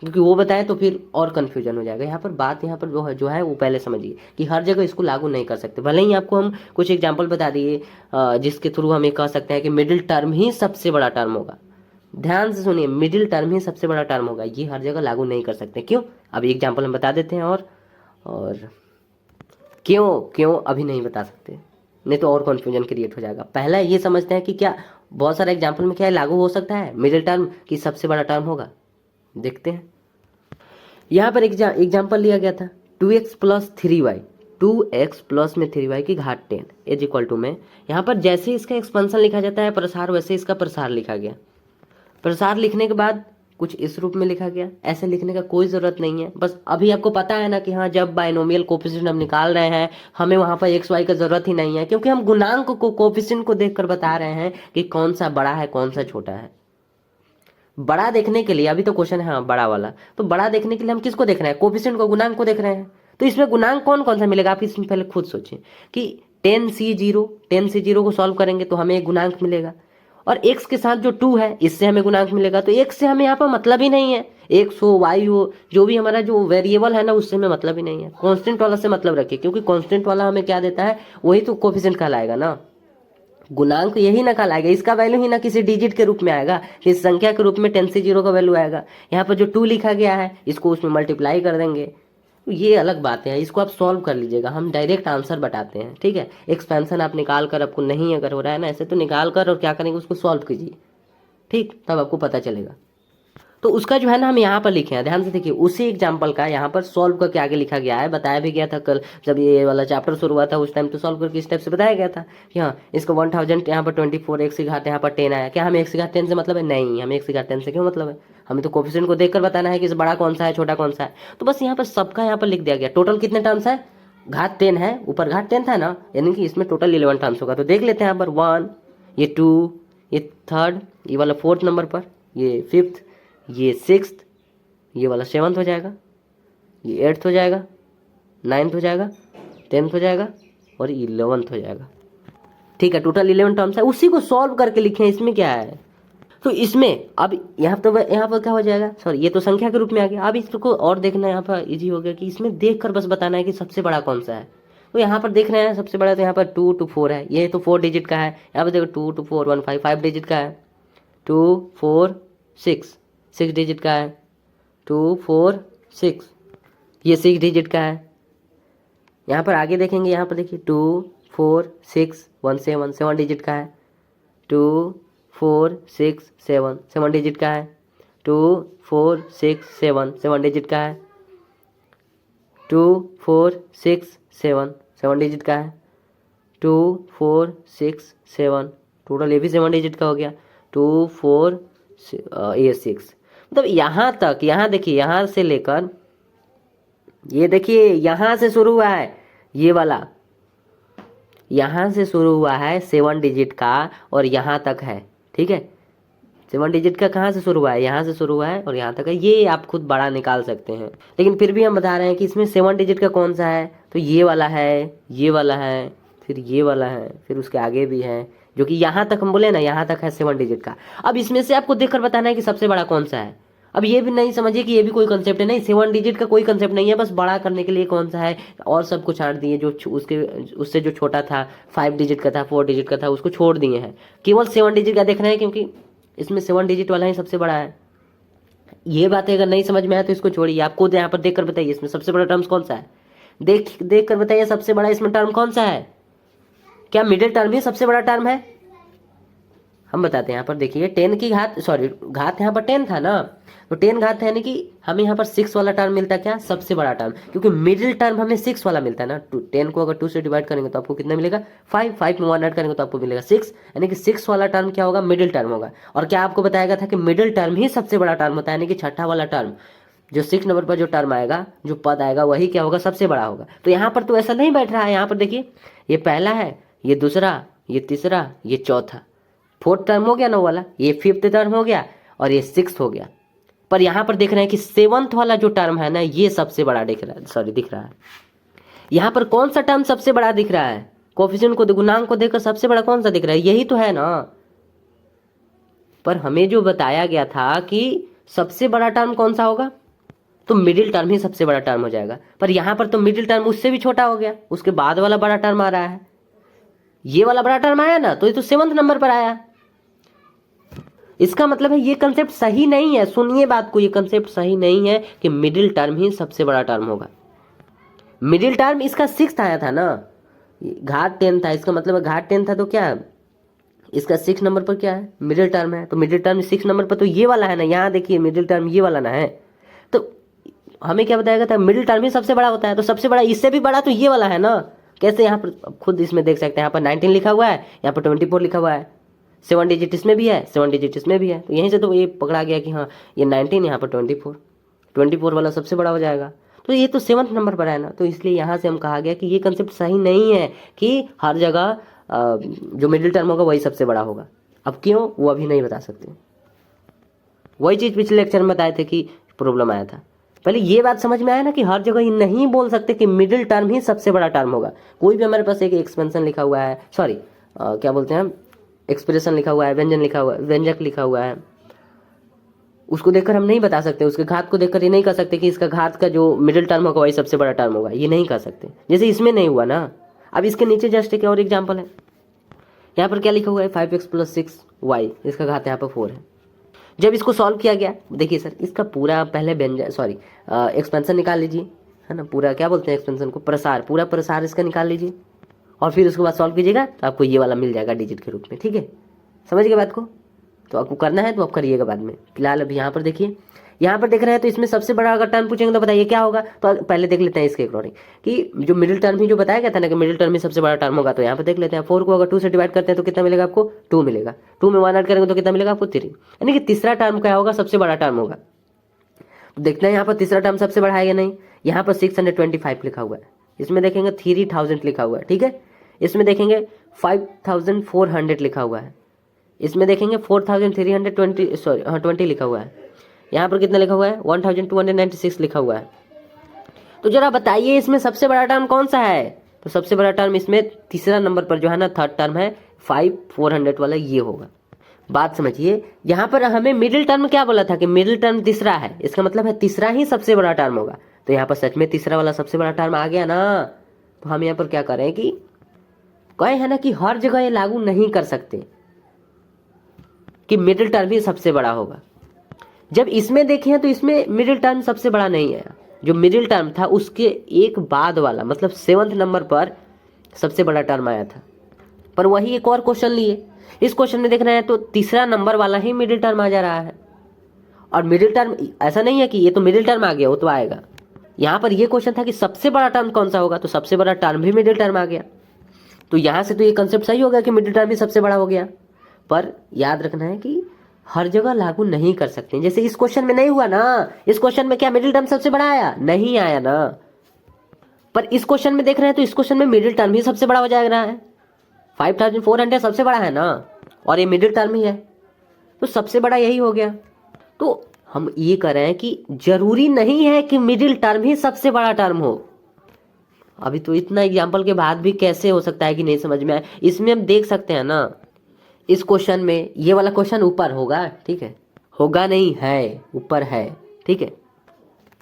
क्योंकि वो बताएं तो फिर और कन्फ्यूजन हो जाएगा। यहाँ पर बात यहाँ पर जो है वो पहले समझिए कि हर जगह इसको लागू नहीं कर सकते, भले ही आपको हम कुछ एग्जाम्पल बता दिए जिसके थ्रू हम ये कह सकते हैं कि मिडिल टर्म ही सबसे बड़ा टर्म होगा। ध्यान से सुनिए, मिडिल टर्म ही सबसे बड़ा टर्म होगा, ये हर जगह लागू नहीं कर सकते। क्यों, अभी एग्जाम्पल हम बता देते हैं, और क्यों अभी नहीं बता सकते, नहीं तो और कन्फ्यूजन क्रिएट हो जाएगा। पहला ये समझते हैं कि क्या बहुत सारे एग्जाम्पल में क्या लागू हो सकता है, मिडिल टर्म की सबसे बड़ा टर्म होगा। देखते हैं, यहाँ पर एग्जाम्पल लिया गया था 2x + 3y, 2x प्लस में 3y की घात 10 इज इक्वल टू में, यहाँ पर जैसे इसका एक्सपेंशन लिखा जाता है प्रसार, वैसे इसका प्रसार लिखा गया। प्रसार लिखने के बाद कुछ इस रूप में लिखा गया, ऐसे लिखने का कोई ज़रूरत नहीं है। बस अभी आपको पता है ना कि हाँ जब बाइनोमियल कोएफिशिएंट हम निकाल रहे हैं हमें वहाँ पर एक्स वाई का ज़रूरत ही नहीं है, क्योंकि हम गुणांक को कोएफिशिएंट को देखकर बता रहे हैं कि कौन सा बड़ा है कौन सा छोटा है। बड़ा देखने के लिए, अभी तो क्वेश्चन है हाँ बड़ा वाला, तो बड़ा देखने के लिए हम किसको देख रहे हैं, कोएफिशिएंट को, गुणांक को देख रहे हैं। तो इसमें गुणांक कौन कौन सा मिलेगा, आप इसमें पहले खुद सोचें कि 10c0 को सॉल्व करेंगे तो हमें एक गुणांक मिलेगा, और x के साथ जो 2 है इससे हमें गुणांक मिलेगा। तो x से हमें यहाँ पर मतलब ही नहीं है, x हो y हो जो भी हमारा जो वेरिएबल है ना उससे हमें मतलब ही नहीं है। कांस्टेंट वाला से मतलब रखिए, क्योंकि कांस्टेंट वाला हमें क्या देता है वही तो कोएफिशिएंट कहलाएगा ना, गुणांक यही ना कहलाएगा, इसका वैल्यू ही ना किसी डिजिट के रूप में आएगा, किसी संख्या के रूप में 10c0 का वैल्यू आएगा। यहाँ पर जो 2 लिखा गया है इसको उसमें मल्टीप्लाई कर देंगे, तो ये अलग बात है, इसको आप सॉल्व कर लीजिएगा, हम डायरेक्ट आंसर बताते हैं, ठीक है। एक्सपेंशन आप निकाल कर, आपको नहीं अगर हो रहा है ना ऐसे, तो निकाल कर और क्या करेंगे उसको सॉल्व कीजिए, ठीक, तब आपको पता चलेगा। तो उसका जो है ना हम यहाँ पर लिखे हैं, ध्यान से देखिए, उसी एग्जाम्पल का यहाँ पर सॉल्व करके आगे लिखा गया है। बताया भी गया था कल जब ये वाला चैप्टर शुरू हुआ था उस टाइम, तो सॉल्व करके इस टाइप से बताया गया था कि हाँ इसको 1000 यहाँ पर 24 x की घात यहाँ पर 10 आया। क्या हमें x की घात 10 से मतलब है, नहीं, हमें x की घात 10 से क्यों मतलब है, हमें तो कोएफिशिएंट को देखकर बताना है कि इस बड़ा कौन सा है छोटा कौन सा है। तो बस यहाँ पर सबका यहाँ पर लिख दिया गया। टोटल कितने टर्म्स है, घात 10 है, ऊपर घात 10 था ना, यानी कि इसमें टोटल 11 टर्म्स होगा। तो देख लेते हैं यहाँ पर 1, ये 2, ये थर्ड, ये वाला फोर्थ नंबर पर, ये फिफ्थ, ये सिक्स्थ, ये वाला सेवन्थ हो जाएगा, ये एट्थ हो जाएगा, नाइन्थ हो जाएगा, टेंथ हो जाएगा और 11th हो जाएगा। ठीक है, टोटल 11 टर्म्स है, उसी को सॉल्व करके लिखें, इसमें क्या है। तो इसमें अब यहाँ पर क्या हो जाएगा, सॉरी ये तो संख्या के रूप में आ गया। अब इसको और देखना यहाँ पर इजी हो गया कि इसमें देखकर बस बताना है कि सबसे बड़ा कौन सा है। तो यहाँ पर देख रहे हैं सबसे बड़ा, तो यहाँ पर 2 to 4 है, ये तो 4 डिजिट का है। यहाँ पर देखो 2 to 4 1 5 डिजिट का है, 2 4 6 डिजिट का है, 2 4 6 ये 6 डिजिट का है। यहाँ पर आगे देखेंगे, यहाँ पर देखिए 2 4 6 1 7 डिजिट का है, 2 4 6 7 डिजिट का है, 2 4 6 7 डिजिट का है, 2 4 6 7 डिजिट का है, 2 4 6 7 टोटल ये भी 7 डिजिट का हो गया, 2 4 ये 6। मतलब यहाँ तक, यहाँ देखिए, यहाँ से लेकर ये देखिए यहाँ से शुरू हुआ है, ये वाला यहाँ से शुरू हुआ है 7 डिजिट का और यहाँ तक है। ठीक है, 7 डिजिट का कहाँ से शुरू हुआ है, यहाँ से शुरू हुआ है और यहाँ तक है। ये आप खुद बड़ा निकाल सकते हैं, लेकिन फिर भी हम बता रहे हैं कि इसमें 7 डिजिट का कौन सा है। तो ये वाला है, ये वाला है, फिर ये वाला है, फिर उसके आगे भी है, जो कि यहाँ तक हम बोले ना, यहाँ तक है 7 डिजिट का। अब इसमें से आपको देखकर बताना है कि सबसे बड़ा कौन सा है। अब ये भी नहीं समझिए कि ये भी कोई कंसेप्ट है, नहीं, 7 डिजिट का कोई कंसेप्ट नहीं है, बस बड़ा करने के लिए कौन सा है, और सब कुछ छाड़ दिए। जो उससे जो छोटा था 5 डिजिट का था, 4 डिजिट का था, उसको छोड़ दिए हैं, केवल 7 डिजिट का देख रहे हैं, क्योंकि इसमें 7 डिजिट वाला ही सबसे बड़ा है। ये बातें अगर नहीं समझ में आए तो इसको छोड़िए, आपको यहाँ पर देख कर बताइए इसमें सबसे बड़ा टर्म्स कौन सा है। देख कर बताइए सबसे बड़ा इसमें टर्म कौन सा है। क्या मिडिल टर्म ही सबसे बड़ा टर्म है? हम बताते हैं। यहाँ पर देखिए 10 की घात, सॉरी घात यहाँ पर 10 था ना, तो 10 घात है, यानी कि हमें यहाँ पर 6 वाला टर्म मिलता है, क्या सबसे बड़ा टर्म, क्योंकि मिडिल टर्म हमें 6 वाला मिलता है ना। 10 को अगर 2 से डिवाइड करेंगे तो आपको कितना मिलेगा 5 में 1 ऐड करेंगे तो आपको मिलेगा 6, यानी कि 6 वाला टर्म क्या होगा, मिडिल टर्म होगा। और क्या आपको बताया गया था कि मिडिल टर्म ही सबसे बड़ा टर्म होता है, यानी कि छठा वाला टर्म, जो 6 नंबर पर जो टर्म आएगा, जो पद आएगा, वही क्या होगा, सबसे बड़ा होगा। तो यहाँ पर तो ऐसा नहीं बैठ रहा है। यहाँ पर देखिए ये पहला है, ये दूसरा, ये तीसरा, ये चौथा, 4th टर्म हो गया ना वाला, ये 5th टर्म हो गया और ये 6th हो गया। पर यहाँ पर देख रहे हैं कि 7th वाला जो टर्म है ना, ये सबसे बड़ा दिख रहा है। यहाँ पर कौन सा टर्म सबसे बड़ा दिख रहा है, कोफिशिएंट को, गुणांक को देखकर सबसे बड़ा कौन सा दिख रहा है, यही तो है ना। पर हमें जो बताया गया था कि सबसे बड़ा टर्म कौन सा होगा, तो मिडिल टर्म ही सबसे बड़ा टर्म हो जाएगा। पर यहाँ पर तो मिडिल टर्म उससे भी छोटा हो गया, उसके बाद वाला बड़ा टर्म आ रहा है, ये वाला बड़ा टर्म आया ना, तो ये तो 7th नंबर पर आया। इसका मतलब है ये कंसेप्ट सही नहीं है, सुनिए बात को, ये कंसेप्ट सही नहीं है कि मिडिल टर्म ही सबसे बड़ा टर्म होगा। मिडिल टर्म इसका 6th आया था ना, घात 10 था, इसका मतलब घात 10 था, तो क्या इसका 6 नंबर पर क्या है, मिडिल टर्म है। तो मिडिल टर्म 6 नंबर पर तो ये वाला है ना, यहाँ देखिए मिडिल टर्म ये वाला ना है। तो हमें क्या बताया गया था, मिडिल टर्म ही सबसे बड़ा होता है, तो सबसे बड़ा इससे भी बड़ा तो ये वाला है ना। कैसे, यहाँ पर खुद इसमें देख सकते हैं, यहाँ पर 19 लिखा हुआ है, यहाँ पर 24 लिखा हुआ है, 7 डिजिट इसमें भी है, 7 डिजिट इसमें भी है, तो यहीं से तो ये पकड़ा गया कि हाँ ये 19, यहाँ पर 24 वाला सबसे बड़ा हो जाएगा। तो ये तो 7th नंबर पर है ना, तो इसलिए यहाँ से हम कहा गया कि ये कंसेप्ट सही नहीं है कि हर जगह जो मिडिल टर्म होगा वही सबसे बड़ा होगा। अब क्यों, वो अभी नहीं बता सकते, वही चीज़ पिछले लेक्चर में बताए थे कि प्रॉब्लम आया था। पहले ये बात समझ में आया ना कि हर जगह ये नहीं बोल सकते कि मिडिल टर्म ही सबसे बड़ा टर्म होगा। कोई भी हमारे पास एक एक्सपेंशन लिखा हुआ है, सॉरी क्या बोलते हैं, एक्सप्रेशन लिखा हुआ है, व्यंजन लिखा हुआ है, व्यंजक लिखा हुआ है, उसको देखकर हम नहीं बता सकते, उसके घात को देखकर ये नहीं कह सकते कि इसका घात का जो मिडिल टर्म होगा वही सबसे बड़ा टर्म होगा, ये नहीं कह सकते, जैसे इसमें नहीं हुआ ना। अब इसके नीचे जस्ट एक और एग्जाम्पल है, यहाँ पर क्या लिखा हुआ है 5x + 6y, इसका घात यहाँ पर 4 है। जब इसको सॉल्व किया गया, देखिए सर इसका पूरा पहले व्यंजन, सॉरी एक्सपेंशन निकाल लीजिए, है ना, पूरा क्या बोलते हैं एक्सपेंशन को, प्रसार, पूरा प्रसार इसका निकाल लीजिए और फिर उसके बाद सॉल्व कीजिएगा तो आपको ये वाला मिल जाएगा डिजिट के रूप में। ठीक है, समझ गए बात को, तो आपको करना है तो आप करिएगा बाद में। फिलहाल अभी यहाँ पर देखिए, यहाँ पर देख रहे हैं तो इसमें सबसे बड़ा अगर टर्म पूछेंगे तो बताइए क्या होगा। तो पहले देख लेते हैं इसके अकॉर्डिंग कि जो मिडिल टर्म ही जो बताया गया था ना कि मिडिल टर्म ही सबसे बड़ा टर्म होगा, तो यहाँ पर देख लेते हैं 4 को अगर 2 से डिवाइड करते हैं तो कितना मिलेगा आपको, 2 मिलेगा। 2 में 1 ऐड करेंगे तो कितना मिलेगा आपको 3, यानी कि तीसरा टर्म क्या होगा, सबसे बड़ा टर्म होगा। तो देखते हैं यहाँ पर तीसरा टर्म सबसे बड़ा है या नहीं। यहाँ पर 625 लिखा हुआ है, इसमें देखेंगे 3000 लिखा हुआ है, ठीक है, इसमें देखेंगे 5400 लिखा हुआ है, इसमें देखेंगे 4320 सॉरी 20 लिखा हुआ है, यहाँ पर कितना लिखा हुआ है 1296 लिखा हुआ है। तो जरा बताइए इसमें सबसे बड़ा टर्म कौन सा है? तो सबसे बड़ा टर्म इसमें तीसरा नंबर पर जो है ना, थर्ड टर्म है 5400 वाला, ये होगा। बात समझिए, यहाँ पर हमें मिडिल टर्म क्या बोला था कि मिडिल टर्म तीसरा है, इसका मतलब है तीसरा ही सबसे बड़ा टर्म होगा। तो यहाँ पर सच में तीसरा वाला सबसे बड़ा टर्म आ गया ना। तो हम यहाँ पर क्या करें कि कहे है ना कि हर जगह ये लागू नहीं कर सकते कि मिडिल टर्म ही सबसे बड़ा होगा। जब इसमें देखें तो इसमें मिडिल टर्म सबसे बड़ा नहीं है, जो मिडिल टर्म था उसके एक बाद वाला मतलब 7वें नंबर पर सबसे बड़ा टर्म आया था। पर वही एक और क्वेश्चन लिए, इस क्वेश्चन में देख रहे हैं तो तीसरा नंबर वाला ही मिडिल टर्म आ जा रहा है। और मिडिल टर्म ऐसा नहीं है कि ये तो मिडिल टर्म आ गया, वो तो आएगा। यहाँ पर ये क्वेश्चन था कि सबसे बड़ा टर्म कौन सा होगा, तो सबसे बड़ा टर्म भी मिडिल टर्म आ गया। तो यहाँ से तो ये कंसेप्ट सही हो गया कि मिडिल टर्म भी सबसे बड़ा हो गया। पर याद रखना है कि हर जगह लागू नहीं कर सकते। जैसे इस क्वेश्चन में नहीं हुआ ना, इस क्वेश्चन में क्या मिडिल टर्म सबसे बड़ा आया? नहीं आया ना। पर इस क्वेश्चन में देख रहे हैं तो इस क्वेश्चन में मिडिल टर्म ही सबसे बड़ा हो जाएगा है, 5400 सबसे बड़ा है ना, और ये मिडिल टर्म ही है, तो सबसे बड़ा यही हो गया। तो हम ये कर रहे हैं कि जरूरी नहीं है कि मिडिल टर्म ही सबसे बड़ा टर्म हो। अभी तो इतना एग्जाम्पल के बाद भी कैसे हो सकता है कि नहीं समझ में आए? इसमें हम देख सकते हैं ना, इस क्वेश्चन में ये वाला क्वेश्चन ऊपर होगा, ठीक है, होगा नहीं है, ऊपर है, ठीक है।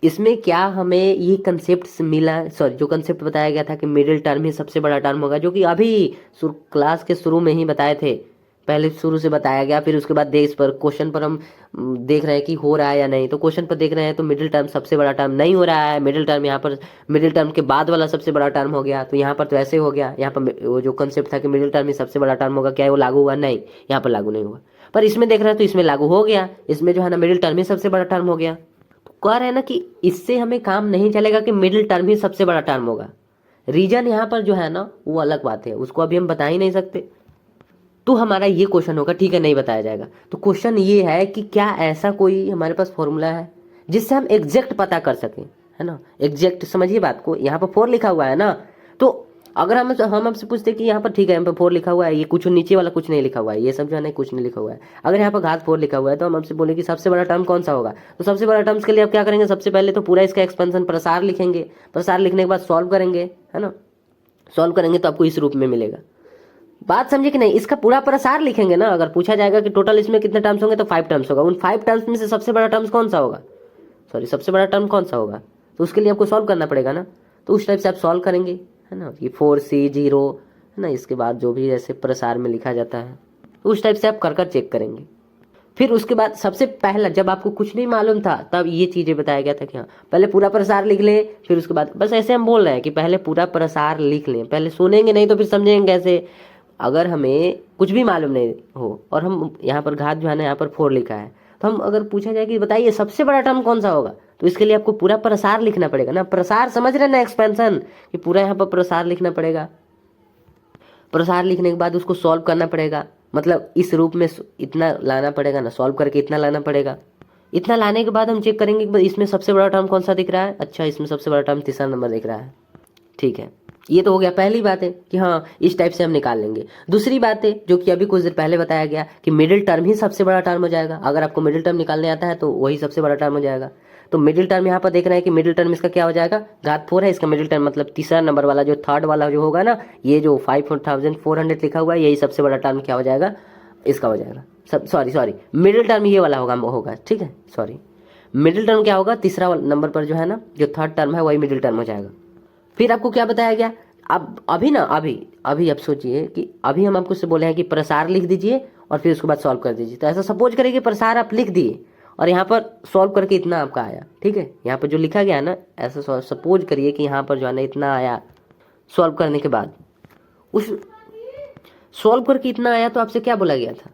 इसमें क्या हमें ये कंसेप्ट मिला, सॉरी जो कंसेप्ट बताया गया था कि मिडिल टर्म ही सबसे बड़ा टर्म होगा, जो कि अभी क्लास के शुरू में ही बताए थे, पहले शुरू से बताया गया। फिर उसके बाद देख इस पर क्वेश्चन पर हम देख रहे हैं कि हो रहा है या नहीं। तो क्वेश्चन पर देख रहे हैं तो मिडिल टर्म सबसे बड़ा टर्म नहीं हो रहा है, मिडिल टर्म यहाँ पर मिडिल टर्म के बाद वाला सबसे बड़ा टर्म हो गया। तो यहाँ पर तो ऐसे हो गया, यहाँ पर वो जो कंसेप्ट था कि मिडिल टर्म ही सबसे बड़ा टर्म होगा, क्या वो लागू हुआ? नहीं, यहाँ पर लागू नहीं हुआ। पर इसमें देख रहे हैं तो इसमें लागू हो गया, इसमें जो है ना मिडिल टर्म ही सबसे बड़ा टर्म हो गया। तो कह रहे हैं ना कि इससे हमें काम नहीं चलेगा कि मिडिल टर्म ही सबसे बड़ा टर्म होगा। रीजन यहाँ पर जो है ना वो अलग बात है, उसको अभी हम बता ही नहीं सकते। तो हमारा ये क्वेश्चन होगा, ठीक है, नहीं बताया जाएगा। तो क्वेश्चन ये है कि क्या ऐसा कोई हमारे पास फॉर्मूला है जिससे हम एग्जैक्ट पता कर सकें, है ना। एग्जैक्ट समझिए बात को, यहाँ पर 4 लिखा हुआ है ना, तो अगर हम हमसे पूछते कि यहाँ पर ठीक है यहाँ पर 4 लिखा हुआ है, ये कुछ नीचे वाला कुछ नहीं लिखा हुआ है, ये सब जो है ना कुछ नहीं लिखा हुआ है, अगर यहाँ पर घात 4 लिखा हुआ है, तो हम हमसे बोले कि सबसे बड़ा टर्म कौन सा होगा। तो सबसे बड़ा टर्म्स के लिए आप क्या करेंगे, सबसे पहले तो पूरा इसका एक्सपेंशन प्रसार लिखेंगे, प्रसार लिखने के बाद सॉल्व करेंगे, है ना। सॉल्व करेंगे तो आपको इस रूप में मिलेगा। बात समझे कि नहीं? इसका पूरा प्रसार लिखेंगे ना, अगर पूछा जाएगा कि टोटल इसमें कितने टर्म्स होंगे तो 5 टर्म्स होगा। उन 5 टर्म्स में से सबसे बड़ा टर्म्स कौन सा होगा, सॉरी सबसे बड़ा टर्म कौन सा होगा, तो उसके लिए आपको सॉल्व करना पड़ेगा ना। तो उस टाइप से आप सॉल्व करेंगे, है ना। ये 4C0 है ना, इसके बाद जो भी जैसे प्रसार में लिखा जाता है, तो उस टाइप से आप कर चेक करेंगे। फिर उसके बाद सबसे पहला, जब आपको कुछ नहीं मालूम था तब ये चीज़ें बताया गया था कि हाँ पहले पूरा प्रसार लिख लें, फिर उसके बाद बस ऐसे हम बोल रहे हैं कि पहले पूरा प्रसार लिख लें, पहले सुनेंगे नहीं तो फिर समझेंगे कैसे। अगर हमें कुछ भी मालूम नहीं हो और हम यहाँ पर घात जो है ना यहाँ पर 4 लिखा है, तो हम अगर पूछा जाए कि बताइए सबसे बड़ा टर्म कौन सा होगा, तो इसके लिए आपको पूरा प्रसार लिखना पड़ेगा ना। प्रसार समझ रहे ना, एक्सपेंशन, कि पूरा यहाँ पर प्रसार लिखना पड़ेगा। प्रसार लिखने के बाद उसको सॉल्व करना पड़ेगा, मतलब इस रूप में इतना लाना पड़ेगा ना, सॉल्व करके इतना लाना पड़ेगा। इतना लाने के बाद हम चेक करेंगे कि इसमें सबसे बड़ा टर्म कौन सा दिख रहा है। अच्छा, इसमें सबसे बड़ा टर्म तीसरा नंबर दिख रहा है, ठीक है। ये तो हो गया पहली बात है कि हाँ इस टाइप से हम निकाल लेंगे। दूसरी बात है जो कि अभी कुछ देर पहले बताया गया कि मिडिल टर्म ही सबसे बड़ा टर्म हो जाएगा। अगर आपको मिडिल टर्म निकालने आता है तो वही सबसे बड़ा टर्म हो जाएगा। तो मिडिल टर्म यहाँ पर देख रहे हैं कि मिडिल टर्म इसका क्या हो जाएगा, घात 4 है, इसका मिडिल टर्म मतलब तीसरा नंबर वाला जो थर्ड वाला जो होगा ना, ये जो 5400 लिखा हुआ है, यही सबसे बड़ा टर्म क्या हो जाएगा, इसका हो जाएगा। सब सॉरी मिडिल टर्म ये वाला होगा, ठीक है, सॉरी मिडिल टर्म क्या होगा, तीसरा नंबर पर जो है ना जो थर्ड टर्म है वही मिडिल टर्म हो जाएगा। फिर आपको क्या बताया गया, अब अभी आप सोचिए कि अभी हम आपको से बोले हैं कि प्रसार लिख दीजिए और फिर उसके बाद सॉल्व कर दीजिए। तो ऐसा सपोज करिए कि प्रसार आप लिख दिए और यहाँ पर सॉल्व करके इतना आपका आया, ठीक है। यहाँ पर जो लिखा गया है ना, ऐसा सपोज करिए कि यहाँ पर जो है ना इतना आया, सॉल्व करने के बाद उस सॉल्व करके इतना आया, तो आपसे क्या बोला गया था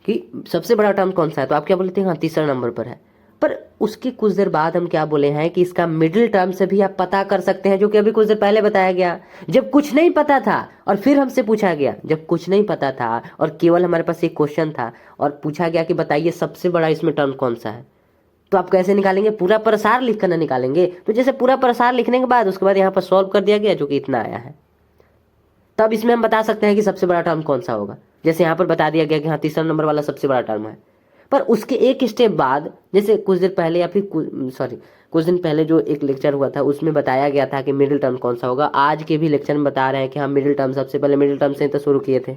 कि सबसे बड़ा टर्म कौन सा है, तो आप क्या बोले थे, हाँ तीसरा नंबर पर है। पर उसके कुछ देर बाद हम क्या बोले हैं कि इसका मिडिल टर्म से भी आप पता कर सकते हैं, जो कि अभी कुछ देर पहले बताया गया। जब कुछ नहीं पता था और फिर हमसे पूछा गया, जब कुछ नहीं पता था और केवल हमारे पास एक क्वेश्चन था और पूछा गया कि बताइए सबसे बड़ा इसमें टर्म कौन सा है, तो आप कैसे निकालेंगे, पूरा प्रसार लिख कर ना निकालेंगे। तो जैसे पूरा प्रसार लिखने के बाद उसके बाद यहाँ पर सॉल्व कर दिया गया, जो कि इतना आया है, तब इसमें हम बता सकते हैं कि सबसे बड़ा टर्म कौन सा होगा। जैसे यहाँ पर बता दिया गया कि हाँ तीसरा नंबर वाला सबसे बड़ा टर्म है, पर उसके एक स्टेप बाद, जैसे कुछ देर पहले या फिर कुछ दिन पहले जो एक लेक्चर हुआ था उसमें बताया गया था कि मिडिल टर्म कौन सा होगा, आज के भी लेक्चर में बता रहे हैं कि हाँ मिडिल टर्म, सबसे पहले मिडिल टर्म से तो शुरू किए थे,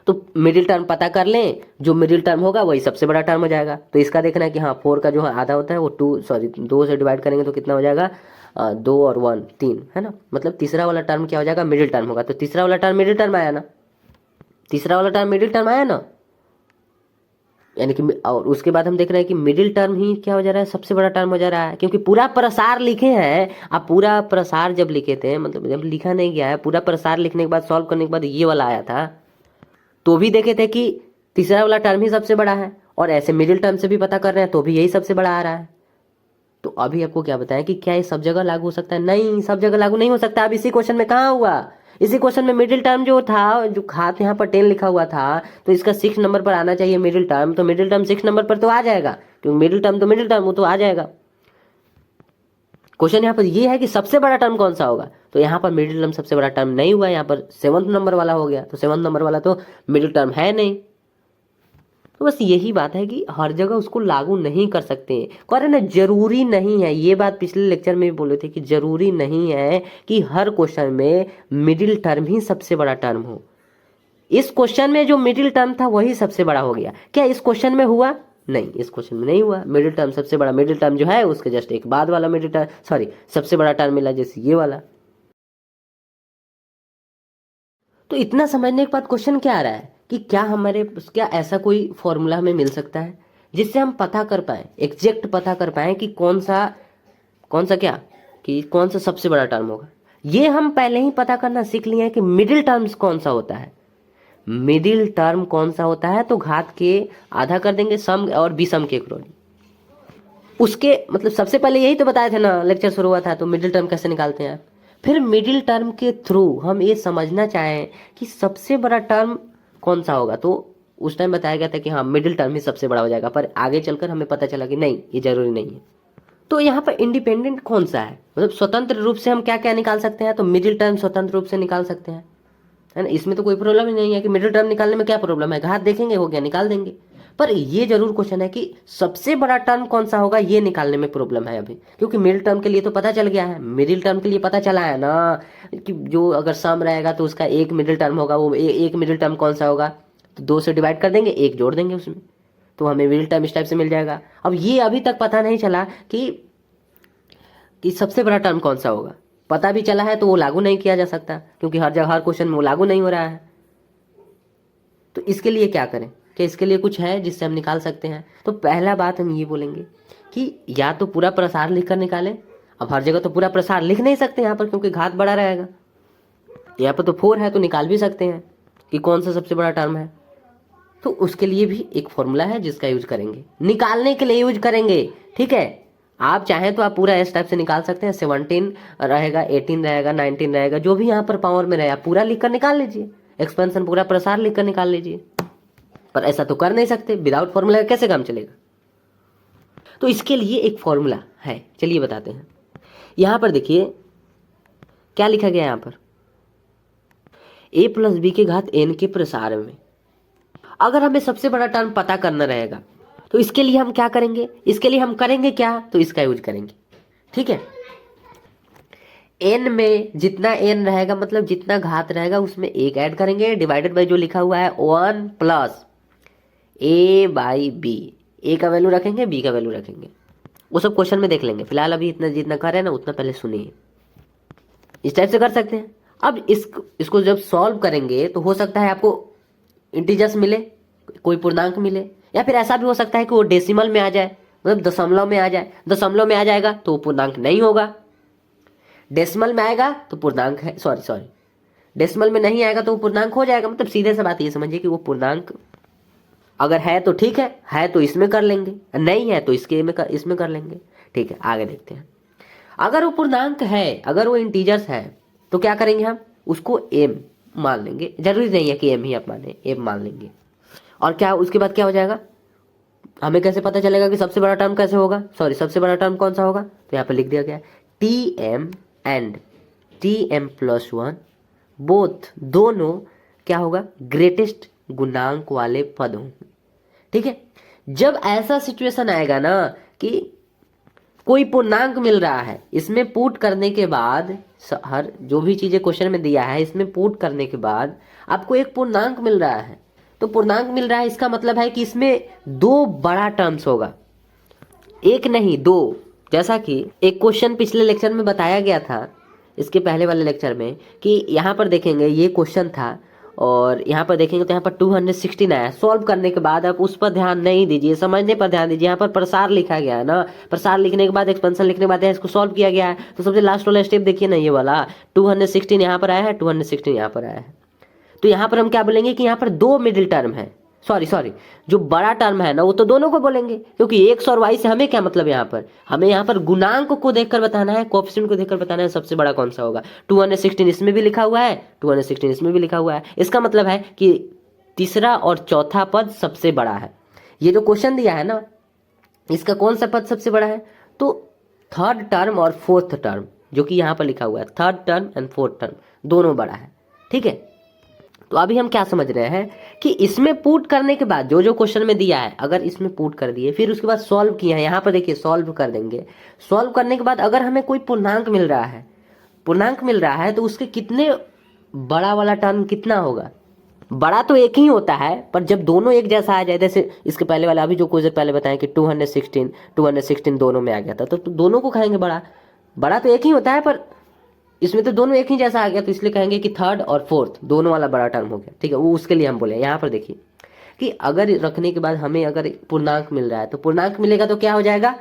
तो मिडिल टर्म पता कर लें, जो मिडिल टर्म होगा वही सबसे बड़ा टर्म हो जाएगा। तो इसका देखना है कि हाँ 4 का जो आधा होता है वो 2 से डिवाइड करेंगे तो कितना हो जाएगा, 2 और 1 3 है ना, मतलब तीसरा वाला टर्म क्या हो जाएगा, मिडिल टर्म होगा। तो तीसरा वाला टर्म मिडिल टर्म आया ना, तीसरा वाला टर्म मिडिल टर्म आया ना, यानी कि और उसके बाद हम देख रहे हैं कि मिडिल टर्म ही क्या हो जा रहा है, सबसे बड़ा टर्म हो जा रहा है, क्योंकि पूरा प्रसार लिखे हैं। आप पूरा प्रसार जब लिखे थे, मतलब जब लिखा नहीं गया है, पूरा प्रसार लिखने के बाद सॉल्व करने के बाद ये वाला आया था, तो भी देखे थे कि तीसरा वाला टर्म ही सबसे बड़ा है, और ऐसे मिडिल टर्म से भी पता कर रहे हैं तो भी यही सबसे बड़ा आ रहा है। तो अभी आपको क्या बताएं कि क्या ये सब जगह लागू हो सकता है? नहीं, सब जगह लागू नहीं हो सकता। अब इसी क्वेश्चन में कहाँ हुआ, इसी क्वेश्चन में मिडिल टर्म जो था, जो खात यहाँ पर 10 लिखा हुआ था, तो इसका 6 नंबर पर आना चाहिए मिडिल टर्म, तो मिडिल टर्म 6 नंबर पर तो आ जाएगा, क्योंकि मिडिल टर्म तो मिडिल टर्म वो तो आ जाएगा। क्वेश्चन यहाँ पर ये है कि सबसे बड़ा टर्म कौन सा होगा, तो यहाँ पर मिडिल टर्म सबसे बड़ा टर्म नहीं हुआ, यहाँ पर 7th नंबर वाला हो गया, तो 7th नंबर वाला तो मिडिल टर्म है नहीं। तो बस यही बात है कि हर जगह उसको लागू नहीं कर सकते हैं, कह रहे ना जरूरी नहीं है, ये बात पिछले लेक्चर में भी बोले थे कि जरूरी नहीं है कि हर क्वेश्चन में मिडिल टर्म ही सबसे बड़ा टर्म हो। इस क्वेश्चन में जो मिडिल टर्म था वही सबसे बड़ा हो गया, क्या इस क्वेश्चन में हुआ? नहीं, इस क्वेश्चन में नहीं हुआ। मिडिल टर्म सबसे बड़ा, मिडिल टर्म जो है उसके जस्ट एक बाद वाला मिडिल टर्म, सॉरी सबसे बड़ा टर्म मिला, जैसे ये वाला। तो इतना समझने के बाद क्वेश्चन क्या आ रहा है कि क्या ऐसा कोई फॉर्मूला हमें मिल सकता है जिससे हम पता कर पाए, एग्जैक्ट पता कर पाए कि कौन सा सबसे बड़ा टर्म होगा। ये हम पहले ही पता करना सीख लिए हैं कि मिडिल टर्म्स कौन सा होता है, मिडिल टर्म कौन सा होता है, तो घात के आधा कर देंगे सम और विषम के अकॉर्डिंग। उसके मतलब सबसे पहले यही तो बताए थे ना, लेक्चर शुरू हुआ था, तो मिडिल टर्म कैसे निकालते हैं। फिर मिडिल टर्म के थ्रू हम ये समझना चाहें कि सबसे बड़ा टर्म कौन सा होगा, तो उस टाइम बताया गया था कि हाँ मिडिल टर्म ही सबसे बड़ा हो जाएगा, पर आगे चलकर हमें पता चला कि नहीं, ये जरूरी नहीं है। तो यहाँ पर इंडिपेंडेंट कौन सा है, मतलब स्वतंत्र रूप से हम क्या क्या निकाल सकते हैं, तो मिडिल टर्म स्वतंत्र रूप से निकाल सकते हैं, है ना, इसमें तो कोई प्रॉब्लम ही नहीं है कि मिडिल टर्म निकालने में क्या प्रॉब्लम है, घात देखेंगे हो गया, निकाल देंगे। पर ये जरूर क्वेश्चन है कि सबसे बड़ा टर्म कौन सा होगा, ये निकालने में प्रॉब्लम है अभी, क्योंकि मिडिल टर्म के लिए तो पता चल गया है, मिडिल टर्म के लिए पता चला है ना कि जो अगर सम रहेगा तो उसका एक मिडिल टर्म होगा, वो एक मिडिल टर्म कौन सा होगा, तो 2 से डिवाइड कर देंगे, 1 जोड़ देंगे उसमें, तो हमें मिडिल टर्म इस टाइप से मिल जाएगा। अब ये अभी तक पता नहीं चला कि सबसे बड़ा टर्म कौन सा होगा, पता भी चला है तो वो लागू नहीं किया जा सकता, क्योंकि हर जगह हर क्वेश्चन में वो लागू नहीं हो रहा है। तो इसके लिए क्या करें, क्या इसके लिए कुछ है जिससे हम निकाल सकते हैं? तो पहला बात हम ये बोलेंगे कि या तो पूरा प्रसार लिख कर निकालें। अब हर जगह तो पूरा प्रसार लिख नहीं सकते यहाँ पर, क्योंकि घात बड़ा रहेगा। यहाँ पर तो 4 है तो निकाल भी सकते हैं कि कौन सा सबसे बड़ा टर्म है, तो उसके लिए भी एक फॉर्मूला है जिसका यूज करेंगे, निकालने के लिए यूज करेंगे। ठीक है, आप चाहें तो आप पूरा इस टाइप से निकाल सकते हैं, 17 रहेगा, 18 रहेगा, 19 रहेगा, जो भी यहाँ पर पावर में रहे आप पूरा लिख कर निकाल लीजिए, एक्सपेंशन पूरा प्रसार लिख कर निकाल लीजिए। पर ऐसा तो कर नहीं सकते, विदाउट फॉर्मूला कैसे काम चलेगा। तो इसके लिए एक फॉर्मूला है, चलिए बताते हैं। यहां पर देखिए क्या लिखा गया है, यहां पर a प्लस बी के घात n के प्रसार में अगर हमें सबसे बड़ा टर्म पता करना रहेगा तो इसके लिए हम क्या करेंगे, इसके लिए हम करेंगे क्या, तो इसका यूज करेंगे। ठीक है, n में जितना n रहेगा, मतलब जितना घात रहेगा उसमें 1 ऐड करेंगे, डिवाइडेड बाई जो लिखा हुआ है 1 plus a by B, a का वैल्यू रखेंगे, b का वैल्यू रखेंगे, वो सब क्वेश्चन में देख लेंगे। फिलहाल अभी इतना जितना कर रहे हैं ना उतना पहले सुनिए, इस टाइप से कर सकते हैं। अब इसको जब सॉल्व करेंगे तो हो सकता है आपको इंटीजर्स मिले, कोई पूर्णांक मिले, या फिर ऐसा भी हो सकता है कि वो डेसिमल में आ जाए, मतलब दशमलव में आ जाए। दशमलव में आ जाएगा तो वो पूर्णांक नहीं होगा, डेसिमल में आएगा तो पूर्णांक है, सॉरी डेसिमल में नहीं आएगा तो वो पूर्णांक हो जाएगा। मतलब सीधे से बात ये समझिए कि वो पूर्णांक अगर है तो ठीक है तो इसमें कर लेंगे, नहीं है तो इसमें कर लेंगे। ठीक है, आगे देखते हैं। अगर वो पूर्णांक है, अगर वो इंटीजर्स है, तो क्या करेंगे हम उसको m मान लेंगे, जरूरी नहीं है कि m ही आप माने, m मान लेंगे। और क्या उसके बाद क्या हो जाएगा, हमें कैसे पता चलेगा कि सबसे बड़ा टर्म कैसे होगा, सबसे बड़ा टर्म कौन सा होगा, तो यहाँ पर लिख दिया गया tm and tm plus 1 both, दोनों क्या होगा, ग्रेटेस्ट गुणांक वाले पद होंगे। ठीक है, जब ऐसा सिचुएशन आएगा ना कि कोई पूर्णांक मिल रहा है, इसमें पुट करने के बाद हर जो भी चीजें क्वेश्चन में दिया है इसमें पुट करने के बाद आपको एक पूर्णांक मिल रहा है, तो पूर्णांक मिल रहा है इसका मतलब है कि इसमें दो बड़ा टर्म्स होगा, एक नहीं दो। जैसा कि एक क्वेश्चन पिछले लेक्चर में बताया गया था, इसके पहले वाले लेक्चर में, कि यहाँ पर देखेंगे ये क्वेश्चन था और यहाँ पर देखेंगे तो यहाँ पर 216 आया। सॉल्व करने के बाद आप उस पर ध्यान नहीं दीजिए, समझने पर ध्यान दीजिए। यहाँ पर प्रसार लिखा गया है ना, प्रसार लिखने के बाद एक्सपेंशन लिखने के बाद इसको सॉल्व किया गया है। तो सबसे लास्ट वाला स्टेप देखिए ना, ये वाला 216 यहाँ पर आया है, 216 यहाँ पर आया है। तो यहाँ पर हम क्या बोलेंगे कि यहाँ पर दो मिडिल टर्म है, सॉरी जो बड़ा टर्म है ना वो तो दोनों को बोलेंगे, क्योंकि एक्स और वाई से हमें क्या मतलब, हमें यहाँ पर गुणांक को देखकर बताना है, कोएफिशिएंट को देखकर बताना है सबसे बड़ा कौन सा होगा। 216 इसमें भी लिखा हुआ है, 216 इसमें भी लिखा हुआ है। इसका मतलब है कि तीसरा और चौथा पद सबसे बड़ा है। ये जो क्वेश्चन दिया है ना, इसका कौन सा पद सबसे बड़ा है, तो थर्ड टर्म और फोर्थ टर्म, जो कि यहाँ पर लिखा हुआ है, third term and fourth term दोनों बड़ा है। ठीक है, तो अभी हम क्या समझ रहे हैं कि इसमें पुट करने के बाद जो जो क्वेश्चन में दिया है, अगर इसमें पुट कर दिए फिर उसके बाद सॉल्व किया है, यहाँ पर देखिए सॉल्व कर देंगे। सॉल्व करने के बाद अगर हमें कोई पूर्णांक मिल रहा है तो उसके कितने बड़ा वाला टर्म कितना होगा। बड़ा तो एक ही होता है, पर जब दोनों एक जैसा आ जाए, जैसे इसके पहले वाला अभी जो क्वेश्चन पहले बताएं कि 216 दोनों में आ गया था, तो दोनों को कहेंगे बड़ा तो एक ही होता है, पर इसमें तो दोनों एक ही जैसा आ गया, तो इसलिए कहेंगे कि थर्ड और फोर्थ दोनों वाला बड़ा टर्म हो गया। ठीक है, वो उसके लिए हम बोले। यहाँ पर देखिए कि अगर रखने के बाद हमें अगर पूर्णांक मिल रहा है, तो पूर्णांक मिलेगा तो क्या हो जाएगा,